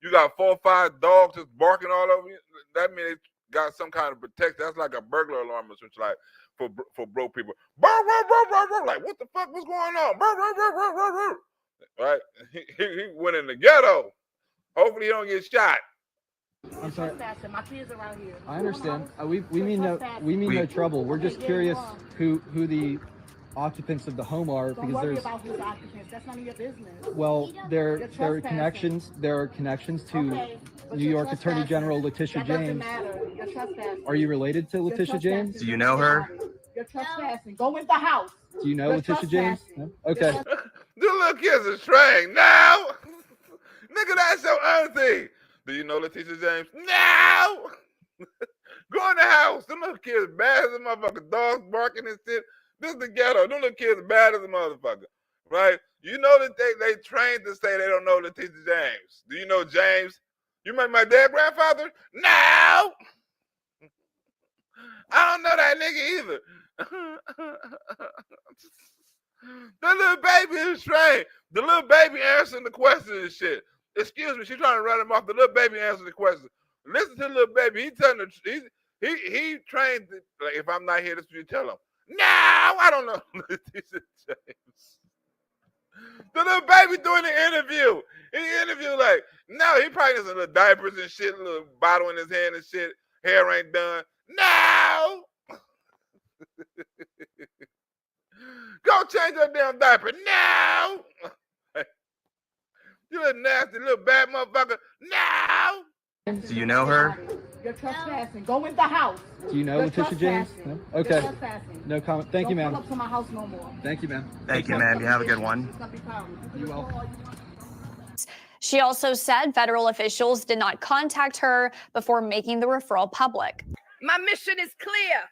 Speaker 1: you got 4 or 5 dogs just barking all over you. That means they got some kind of protection. That's like a burglar alarm or something like for broke people. Like what the fuck was going on? Right? He went in the ghetto. Hopefully he don't get shot.
Speaker 13: I'm sorry. My kids around here. I understand. We mean no trouble. We're just curious who the occupants of the home are, because there's about who's occupants. That's none of your business. Well, there are connections. There are connections to New York Attorney General Letitia James. You're trespassing. Are you related to Letitia James?
Speaker 14: Do you know her?
Speaker 13: You're trespassing. Go in the house. Do you know Letitia James? No? Okay.
Speaker 1: The little kids are straying now. Nigga, that's your auntie. Do you know Letitia James? No. Go in the house. Them little kids bad as a motherfucker. Dogs barking and shit. This is the ghetto. Them little kids bad as a motherfucker. Right? You know that they trained to say they don't know Letitia James. Do you know James? You remember my dead grandfather? No. I don't know that nigga either. The little baby is trained. The little baby answering the question and shit. Excuse me, she's trying to run him off. The little baby answering the question. Listen to the little baby. He telling he trained. Like if I'm not here, this is what you tell him. No, I don't know. Letitia James. The little baby doing the interview. He interview like, no, he probably has little diapers and shit, a little bottle in his hand and shit. Hair ain't done. No. Go change your damn diaper. No. You little nasty little bad motherfucker. No.
Speaker 14: Do you know her?
Speaker 13: You're trespassing. Go in the house. Do you know Letitia James? No? Okay. No comment. Thank you, ma'am. Don't come up to my house no more. Thank you, ma'am.
Speaker 14: Thank you, ma'am. You have a good one.
Speaker 13: You will.
Speaker 6: She also said federal officials did not contact her before making the referral public.
Speaker 9: My mission is clear.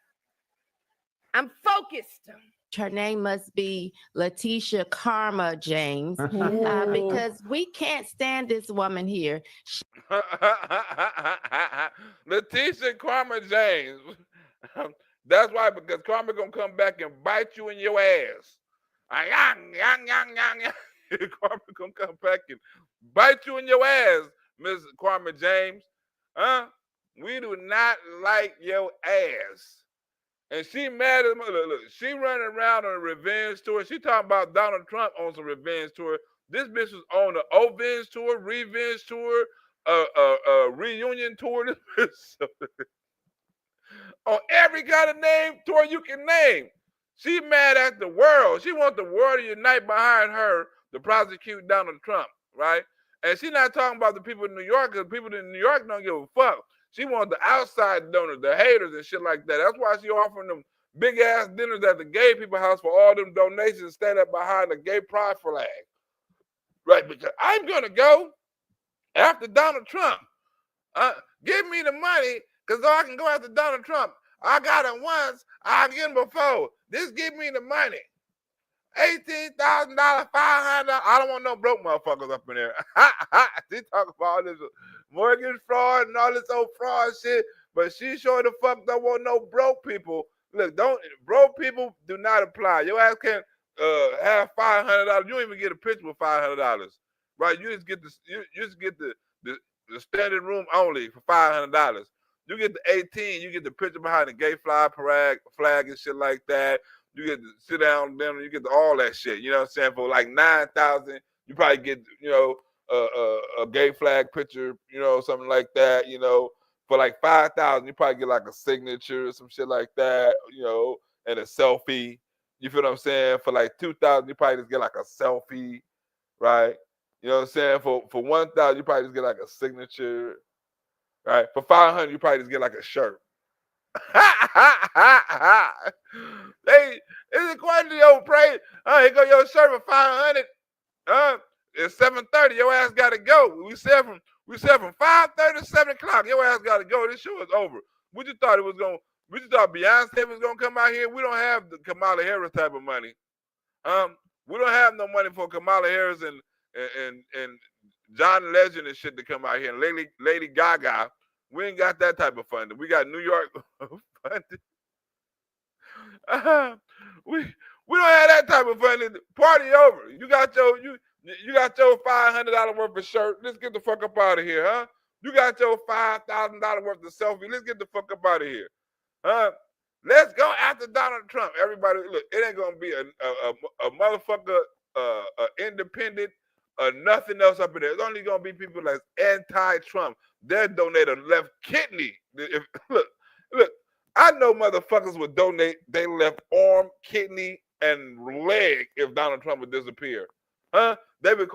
Speaker 9: I'm focused.
Speaker 15: Her name must be Letitia Karma James, because we can't stand this woman here.
Speaker 1: Letitia Karma James. That's why, because Karma gonna come back and bite you in your ass. Karma gonna come back and bite you in your ass, Miss Karma James. We do not like your ass. And she mad at look, she running around on a revenge tour. She talking about Donald Trump on some revenge tour. This bitch was on the revenge tour, reunion tour. On every kind of name tour you can name. She mad at the world. She wants the world to unite behind her to prosecute Donald Trump, right? And she not talking about the people in New York, because people in New York don't give a fuck. She wants the outside donors, the haters and shit like that. That's why she offering them big ass dinners at the gay people house for all them donations, stand up behind the gay pride flag. Right, because I'm gonna go after Donald Trump. Give me the money, because so I can go after Donald Trump. I got it once, I get him before. Just give me the money. $18,000, $500. I don't want no broke motherfuckers up in there. She talking about all this mortgage fraud and all this old fraud shit, but she sure the fuck don't want no broke people. Look, broke people do not apply. Your ass can't have $500. You don't even get a picture with $500, right? You just get the standing room only for $500. You get the 18, you get the picture behind the gay flag and shit like that. You get to sit down with them, you get to all that shit. You know what I'm saying? For like 9,000, you probably get, a gay flag picture, something like that. For like 5,000, you probably get like a signature or some shit like that, and a selfie. You feel what I'm saying? For like 2,000, you probably just get like a selfie, right? You know what I'm saying? For 1,000, you probably just get like a signature, right? For 500, you probably just get like a shirt. It's according to your praise. Here go your shirt for 500. It's 7:30. Your ass gotta go. We said from 5:30 to 7 o'clock. Your ass gotta go. This show is over. We just thought Beyonce was gonna come out here. We don't have the Kamala Harris type of money. We don't have no money for Kamala Harris and John Legend and shit to come out here. And Lady Gaga. We ain't got that type of funding. We got New York funding. We don't have that type of funding. Party over. You got your $500 worth of shirt. Let's get the fuck up out of here, huh? You got your $5,000 worth of selfie. Let's get the fuck up out of here, huh? Let's go after Donald Trump. Everybody, look, it ain't gonna be a motherfucker, independent, nothing else up in there. It's only gonna be people that's anti-Trump. They'll donate a left kidney. Look, I know motherfuckers would donate their left arm, kidney, and leg if Donald Trump would disappear. Huh? They would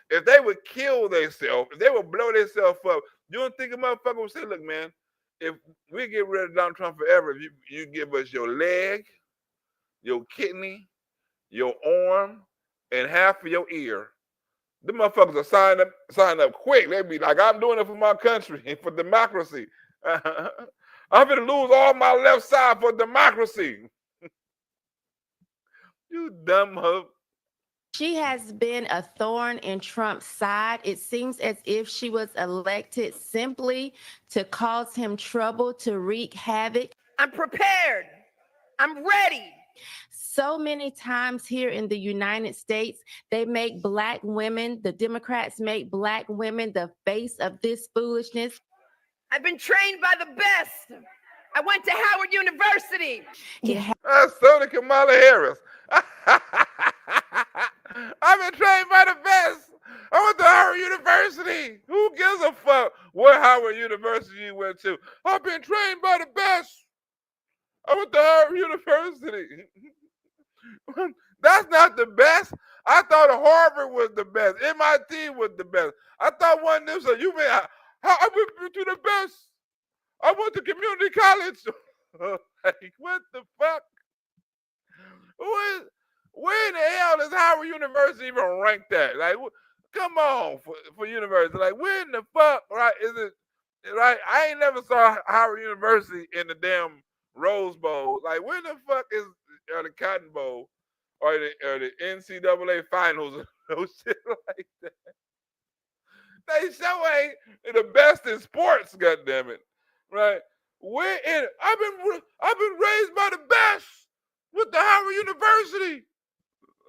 Speaker 1: if they would kill themselves, if they would blow themselves up, you don't think a motherfucker would say, look, man, if we get rid of Donald Trump forever, if you give us your leg, your kidney, your arm, and half of your ear, the motherfuckers will sign up quick. They'd be like, I'm doing it for my country, for democracy. I'm gonna lose all my left side for democracy. You dumb hoe.
Speaker 15: She has been a thorn in Trump's side. It seems as if she was elected simply to cause him trouble, to wreak havoc.
Speaker 9: I'm prepared. I'm ready.
Speaker 15: So many times here in the United States, they make Black women, the Democrats make Black women the face of this foolishness.
Speaker 9: I've been trained by the best. I went to Howard University.
Speaker 1: So did Kamala Harris. I've been trained by the best. I went to Howard University. Who gives a fuck what Howard University you went to? I've been trained by the best. I went to Howard University. That's not the best. I thought Harvard was the best. MIT was the best. I thought one of them said, you mean I went to the best? I went to community college. Like, what the fuck? Where in the hell is Howard University even ranked at? Like, come on for university. Like, where in the fuck, right? Is it right? I ain't never saw Howard University in the damn Rose Bowl. Like, where the fuck is the Cotton Bowl or the NCAA finals or shit like that? They show ain't the best in sports, goddammit. Right? I've been raised by the best with the Howard University.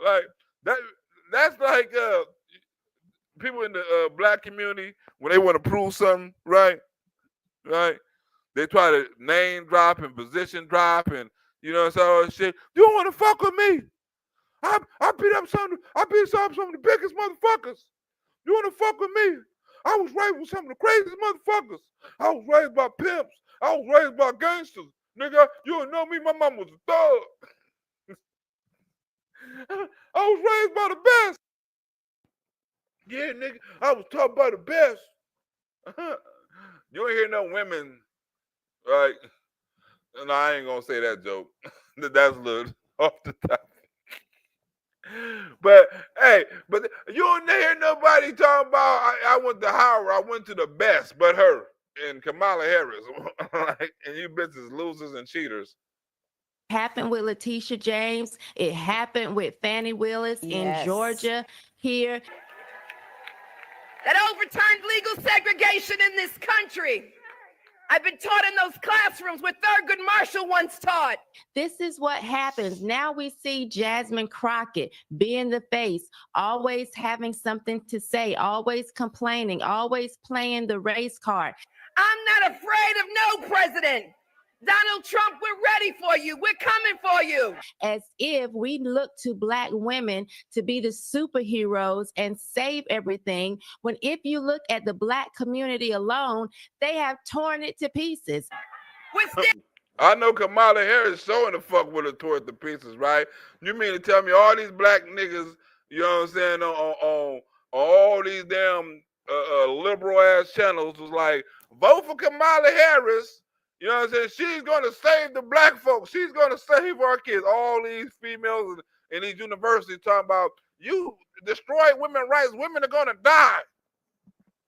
Speaker 1: Like that's like people in the Black community when they want to prove something, right? They try to name drop and position drop and so shit. You don't want to fuck with me. I beat up some of the biggest motherfuckers. You want to fuck with me? I was raised with some of the craziest motherfuckers. I was raised by pimps. I was raised by gangsters. Nigga, you don't know me. My mom was a thug. I was raised by the best. Yeah, nigga, I was taught by the best. You ain't hear no women, right, No, I ain't gonna say that joke. That's a little off the top. But hey, but you don't hear nobody talking about I went to Howard, I went to the best, but her and Kamala Harris. And you bitches losers and cheaters.
Speaker 15: Happened with Letitia James. It happened with Fannie Willis in Georgia here.
Speaker 9: That overturned legal segregation in this country. I've been taught in those classrooms where Thurgood Marshall once taught.
Speaker 15: This is what happens. Now we see Jasmine Crockett being the face, always having something to say, always complaining, always playing the race card.
Speaker 9: I'm not afraid of no president. Donald Trump, we're ready for you. We're coming for you.
Speaker 15: As if we look to Black women to be the superheroes and save everything, when if you look at the Black community alone, they have torn it to pieces.
Speaker 1: I know Kamala Harris showing the fuck with her toward the pieces, right? You mean to tell me all these black niggas, you know what I'm saying, on all these damn liberal ass channels was like, vote for Kamala Harris. You know what I'm saying? She's gonna save the black folks. She's gonna save our kids. All these females in these universities talking about you destroy women's rights. Women are gonna die.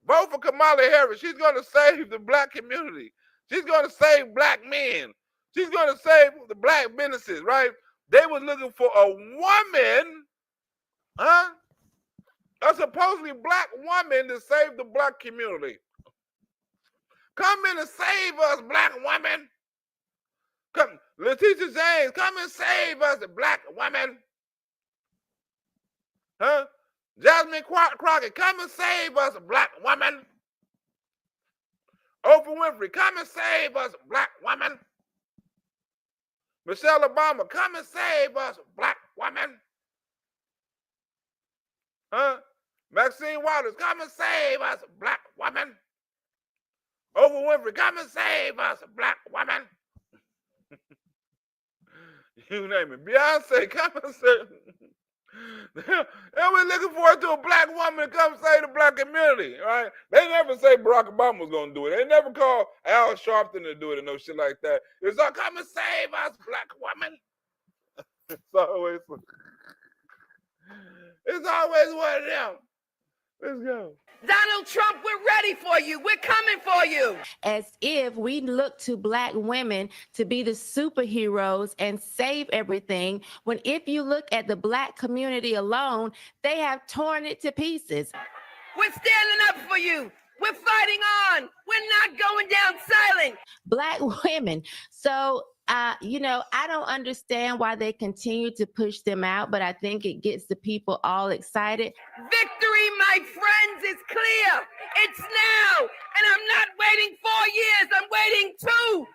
Speaker 1: Vote for Kamala Harris. She's gonna save the black community. She's gonna save black men. She's gonna save the black businesses, right? They were looking for a woman, huh? A supposedly black woman to save the black community. Come in and save us, black women. Come, Letitia James, come and save us, black women. Huh? Jasmine Crockett, come and save us, black women. Oprah Winfrey, come and save us, black women. Michelle Obama, come and save us, black women. Huh? Maxine Waters, come and save us, black women. Oprah Winfrey, come and save us, black women. You name it. Beyonce, come and save. And we're looking forward to a black woman to come save the black community, right? They never say Barack Obama was going to do it. They never call Al Sharpton to do it and no shit like that. It's all come and save us, black woman. It's always one of them. Let's go.
Speaker 9: Donald Trump, we're ready for you. We're coming for you.
Speaker 15: As if we look to black women to be the superheroes and save everything, when if you look at the black community alone, they have torn it to pieces.
Speaker 9: We're standing up for you. We're fighting on. We're not going down silent.
Speaker 15: Black women. So, I don't understand why they continue to push them out, but I think it gets the people all excited.
Speaker 9: Victory, my friends, is clear. It's now. And I'm not waiting 4 years. I'm waiting 2.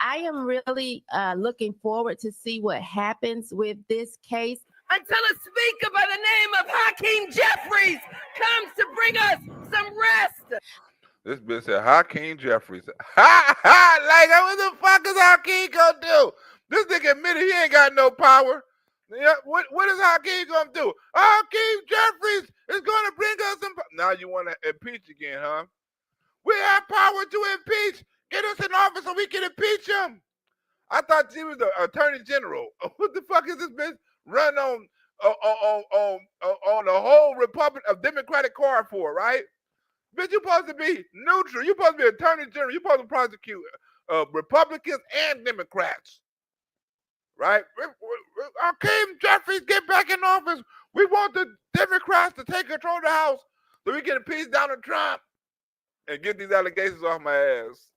Speaker 15: I am really looking forward to see what happens with this case.
Speaker 9: Until a speaker by the name of Hakeem Jeffries comes to bring us some rest.
Speaker 1: This bitch said Hakeem Jeffries. Ha ha! Like, what the fuck is Hakeem gonna do? This nigga admitted he ain't got no power. Yeah, what is Hakeem gonna do? Hakeem Jeffries is gonna bring us some. Now you want to impeach again, huh? We have power to impeach. Get us in office so we can impeach him. I thought he was the attorney general. What the fuck is this bitch run on the whole Democratic card for, right? Bitch, you're supposed to be neutral. You're supposed to be attorney general. You're supposed to prosecute Republicans and Democrats, right? Hakeem Jeffries, get back in office. We want the Democrats to take control of the House so we can impeach Donald Trump and get these allegations off my ass.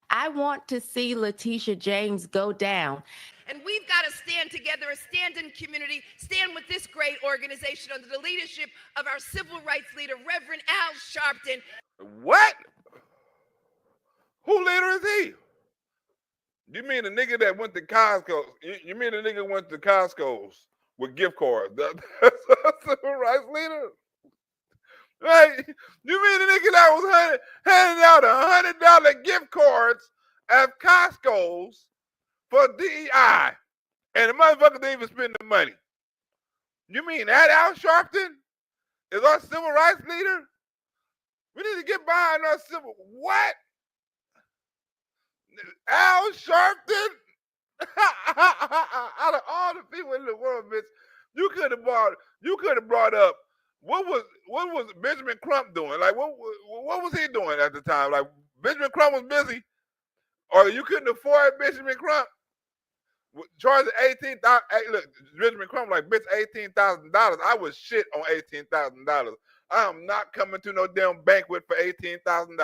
Speaker 15: I want to see Letitia James go down.
Speaker 9: And we've got to stand together, a stand-in community, stand with this great organization under the leadership of our civil rights leader, Reverend Al Sharpton.
Speaker 1: What? Who leader is he? You mean the nigga that went to Costco? You mean the nigga went to Costco's with gift cards? That's a civil rights leader? Right? You mean the nigga that was handing out $100 gift cards at Costco's for DEI, and the motherfucker didn't even spend the money? You mean that Al Sharpton is our civil rights leader? We need to get behind our civil. What? Al Sharpton Out of all the people in the world, bitch, you could have brought up what was Benjamin Crump doing? Like what was he doing at the time? Like Benjamin Crump was busy, or you couldn't afford Benjamin Crump. Charging 18,000. Hey, look, Benjamin Crump like bitch $18,000. I was shit on $18,000. I am not coming to no damn banquet for $18,000.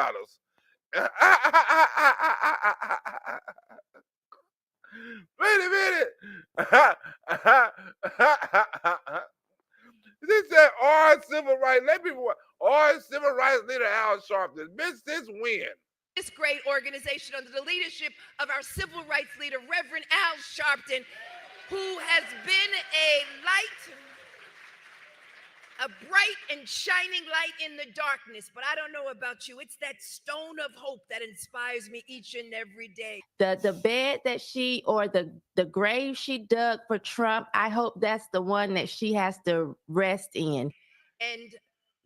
Speaker 1: Wait a minute. This said our civil rights. Let me our civil rights leader Al Sharpton. Bitch, since when?
Speaker 9: This great organization under the leadership of our civil rights leader, Reverend Al Sharpton, who has been a light, a bright and shining light in the darkness. But I don't know about you. It's that stone of hope that inspires me each and every day.
Speaker 15: The bed that she, or the grave she dug for Trump, I hope that's the one that she has to rest in.
Speaker 9: And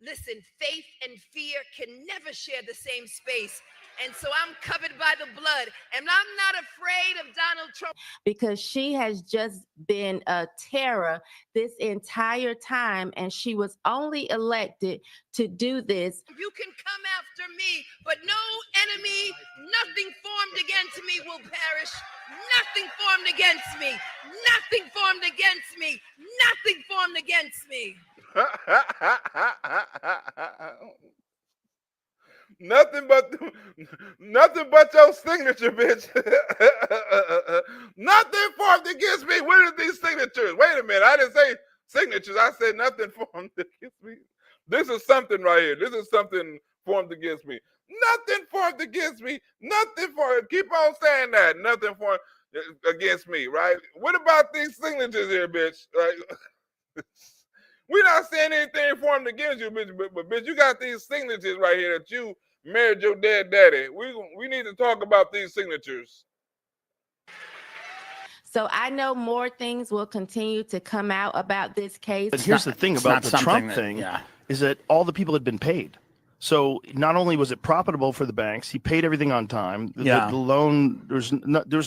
Speaker 9: listen, faith and fear can never share the same space. And so I'm covered by the blood, and I'm not afraid of Donald Trump.
Speaker 15: Because she has just been a terror this entire time, and she was only elected to do this.
Speaker 9: You can come after me, but no enemy, nothing formed against me will perish. Nothing formed against me. Nothing formed against me. Nothing formed against me.
Speaker 1: Nothing but your signature, bitch. Nothing formed against me. What are these signatures? Wait a minute. I didn't say signatures. I said nothing formed against me. This is something right here. This is something formed against me. Nothing formed against me. Nothing formed. Keep on saying that. Nothing formed against me, right? What about these signatures here, bitch? Right? We're not saying anything formed against you, bitch, but bitch, you got these signatures right here that you married your dead daddy. We need to talk about these signatures.
Speaker 15: So I know more things will continue to come out about this case.
Speaker 14: But here's the thing about the Trump thing is that all the people had been paid. So not only was it profitable for the banks, he paid everything on time. The loan, there's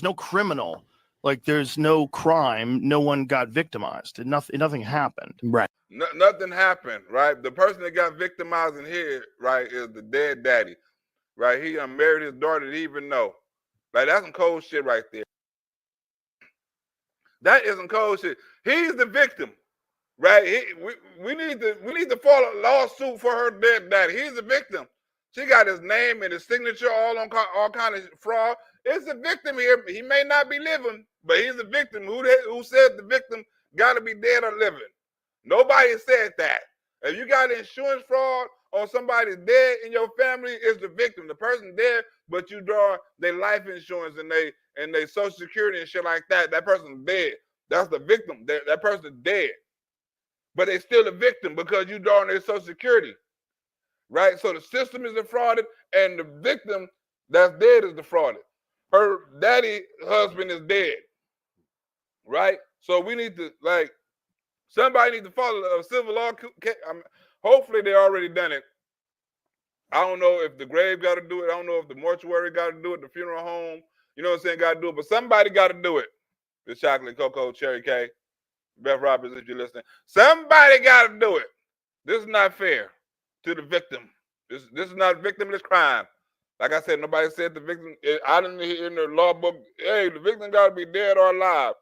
Speaker 14: no criminal, like there's no crime. No one got victimized. Nothing happened.
Speaker 16: Right.
Speaker 1: Nothing happened, right? The person that got victimized in here, right, is the dead daddy, right? He married his daughter, didn't even know. Like, that's some cold shit right there. That is some cold shit. He's the victim, right? We need to file a lawsuit for her dead daddy. He's the victim. She got his name and his signature all on all kind of fraud. It's a victim here. He may not be living, but he's a victim. Who said the victim got to be dead or living? Nobody said that. If you got insurance fraud or somebody dead in your family, it's the victim. The person dead, but you draw their life insurance and they Social Security and shit like that. That person's dead. That's the victim. That person's dead. But they still a victim because you drawing their Social Security. Right? So the system is defrauded and the victim that's dead is defrauded. Her daddy husband is dead. Right? So we need to, like, somebody needs to follow a civil law. Hopefully they already done it. I don't know if the grave got to do it. I don't know if the mortuary got to do it, the funeral home, you know what I'm saying, got to do it. But somebody got to do it. The chocolate cocoa cherry cake. Beth Roberts, if you're listening. Somebody got to do it. This is not fair to the victim. This is not victimless crime. Like I said, nobody said the victim. I didn't hear in the law book, hey, the victim got to be dead or alive.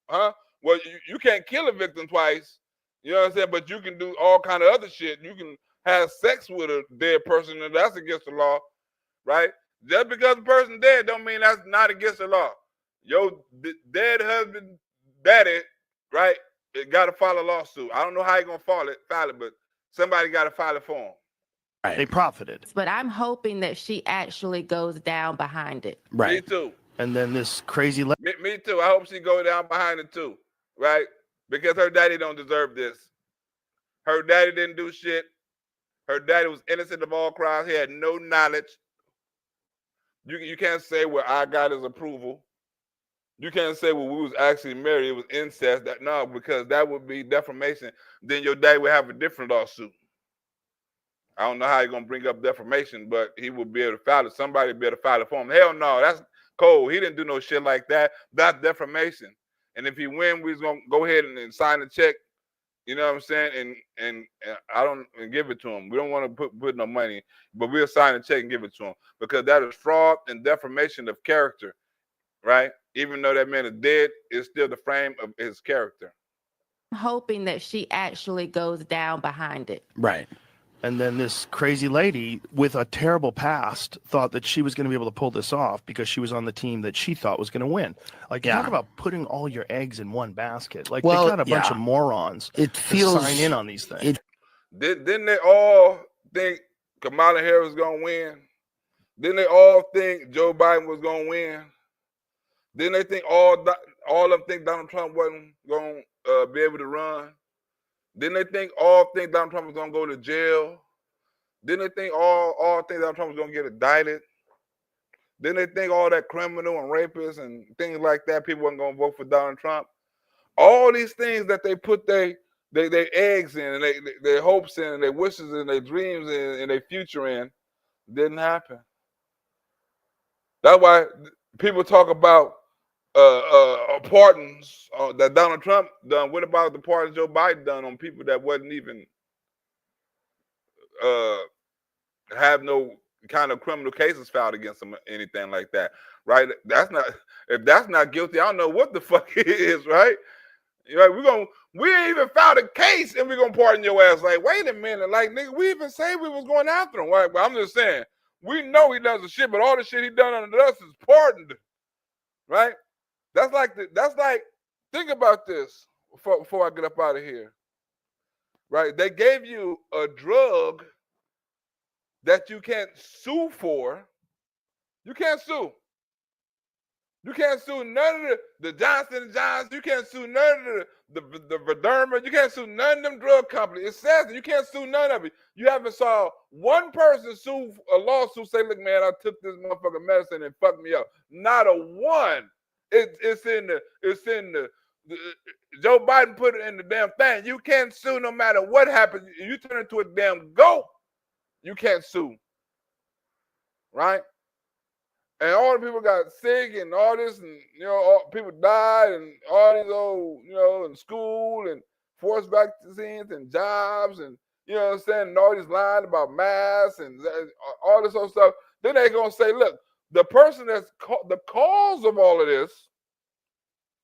Speaker 1: Huh? Well, you can't kill a victim twice. You know what I'm saying? But you can do all kind of other shit. You can have sex with a dead person, and that's against the law, right? Just because the person dead don't mean that's not against the law. Your dead husband, daddy, right, it got to file a lawsuit. I don't know how you're going to file it, but somebody got to file it for him.
Speaker 14: Right. They profited.
Speaker 15: But I'm hoping that she actually goes down behind it.
Speaker 14: Right.
Speaker 1: Me too.
Speaker 14: And then this crazy...
Speaker 1: Me too. I hope she go down behind it too, right? Because her daddy don't deserve this. Her daddy didn't do shit. Her daddy was innocent of all crimes. He had no knowledge. You can't say, well, I got his approval. You can't say, well, we was actually married. It was incest. No, because that would be defamation. Then your daddy would have a different lawsuit. I don't know how you're going to bring up defamation, but he would be able to file it. Somebody would be able to file it for him. Hell no, that's cold. He didn't do no shit like that. That's defamation. and if he win, we're gonna go ahead and sign the check. You know what I'm saying? And I don't and give it to him. We don't want to put no money, but we'll sign a check and give it to him because that is fraud and defamation of character, right? Even though that man is dead, it's still the frame of his character.
Speaker 15: Hoping that she actually goes down behind it.
Speaker 14: Right. And then this crazy lady with a terrible past thought that she was going to be able to pull this off because she was on the team that she thought was going to win. Like, talk about putting all your eggs in one basket. Like, they got a bunch of morons to sign in on these things.
Speaker 1: Didn't they all think Kamala Harris was going to win? Didn't they all think Joe Biden was going to win? Didn't they think all of them think Donald Trump wasn't going to be able to run? Didn't they think Donald Trump was going to go to jail? Didn't they think all think Donald Trump was going to get indicted? Didn't they think all that criminal and rapists and things like that, people weren't going to vote for Donald Trump? All these things that they put their eggs in and their hopes in and their wishes and their dreams in and their future in didn't happen. That's why people talk about pardons that Donald Trump done. What about the pardons Joe Biden done on people that wasn't even have no kind of criminal cases filed against them, anything like that, right? If that's not guilty, I don't know what the fuck it is, right? We ain't even filed a case and we're gonna pardon your ass. Like, wait a minute, like, nigga, we even say we was going after him, right? But I'm just saying, we know he does the shit, but all the shit he done under us is pardoned, right? That's like think about this before I get up out of here, right? They gave you a drug that you can't sue for. You can't sue. You can't sue none of the Johnson & Johnson. You can't sue none of the Moderna. You can't sue none of them drug companies. It says that you can't sue none of it. You haven't saw one person sue a lawsuit say, look, man, I took this motherfucking medicine and fucked me up. Not a one. It's in the Joe Biden put it in the damn thing. You can't sue no matter what happens. You turn into a damn goat. You can't sue. Right? And all the people got sick and all this, and people died, and all these old, in school and forced vaccines and jobs, and and all these lines about masks and all this other stuff. Then they're gonna say, look, the person that's the cause of all of this,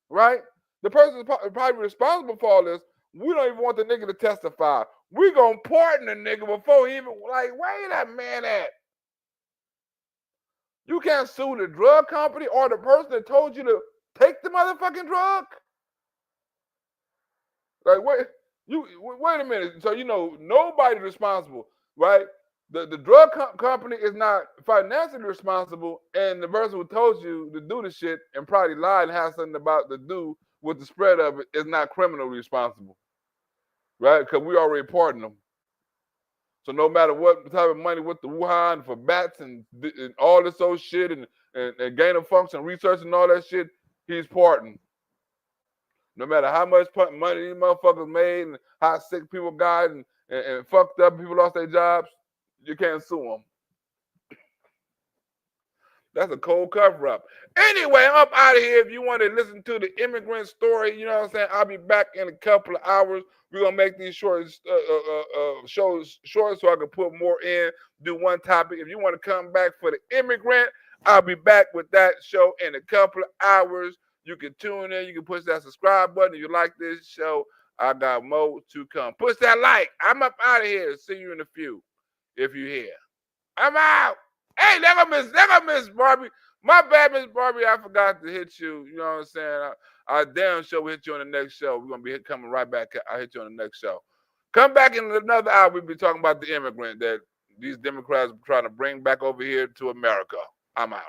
Speaker 1: right? The person that's probably responsible for all this. We don't even want the nigga to testify. We're gonna pardon the nigga before he even where that man at? You can't sue the drug company or the person that told you to take the motherfucking drug. Like, wait a minute. So nobody's responsible, right? The drug company is not financially responsible, and the person who told you to do the shit and probably lied and has something about to do with the spread of it is not criminally responsible, right? Because we already pardoned them. So no matter what type of money with the Wuhan for bats and all this old shit and gain of function research and all that shit, he's pardoned. No matter how much money these motherfuckers made and how sick people got and fucked up, people lost their jobs, you can't sue them. That's a cold cover up. Anyway, I'm up out of here. If you want to listen to the immigrant story, you know what I'm saying? I'll be back in a couple of hours. We're going to make these shows short so I can put more in, do one topic. If you want to come back for the immigrant, I'll be back with that show in a couple of hours. You can tune in. You can push that subscribe button. If you like this show, I got more to come. Push that like. I'm up out of here. See you in a few if you're here. I'm out. Hey, never miss Barbie. My bad, Miss Barbie. I forgot to hit you. You know what I'm saying? I damn sure we'll hit you on the next show. We're going to be coming right back. I'll hit you on the next show. Come back in another hour. We'll be talking about the immigrant that these Democrats are trying to bring back over here to America. I'm out.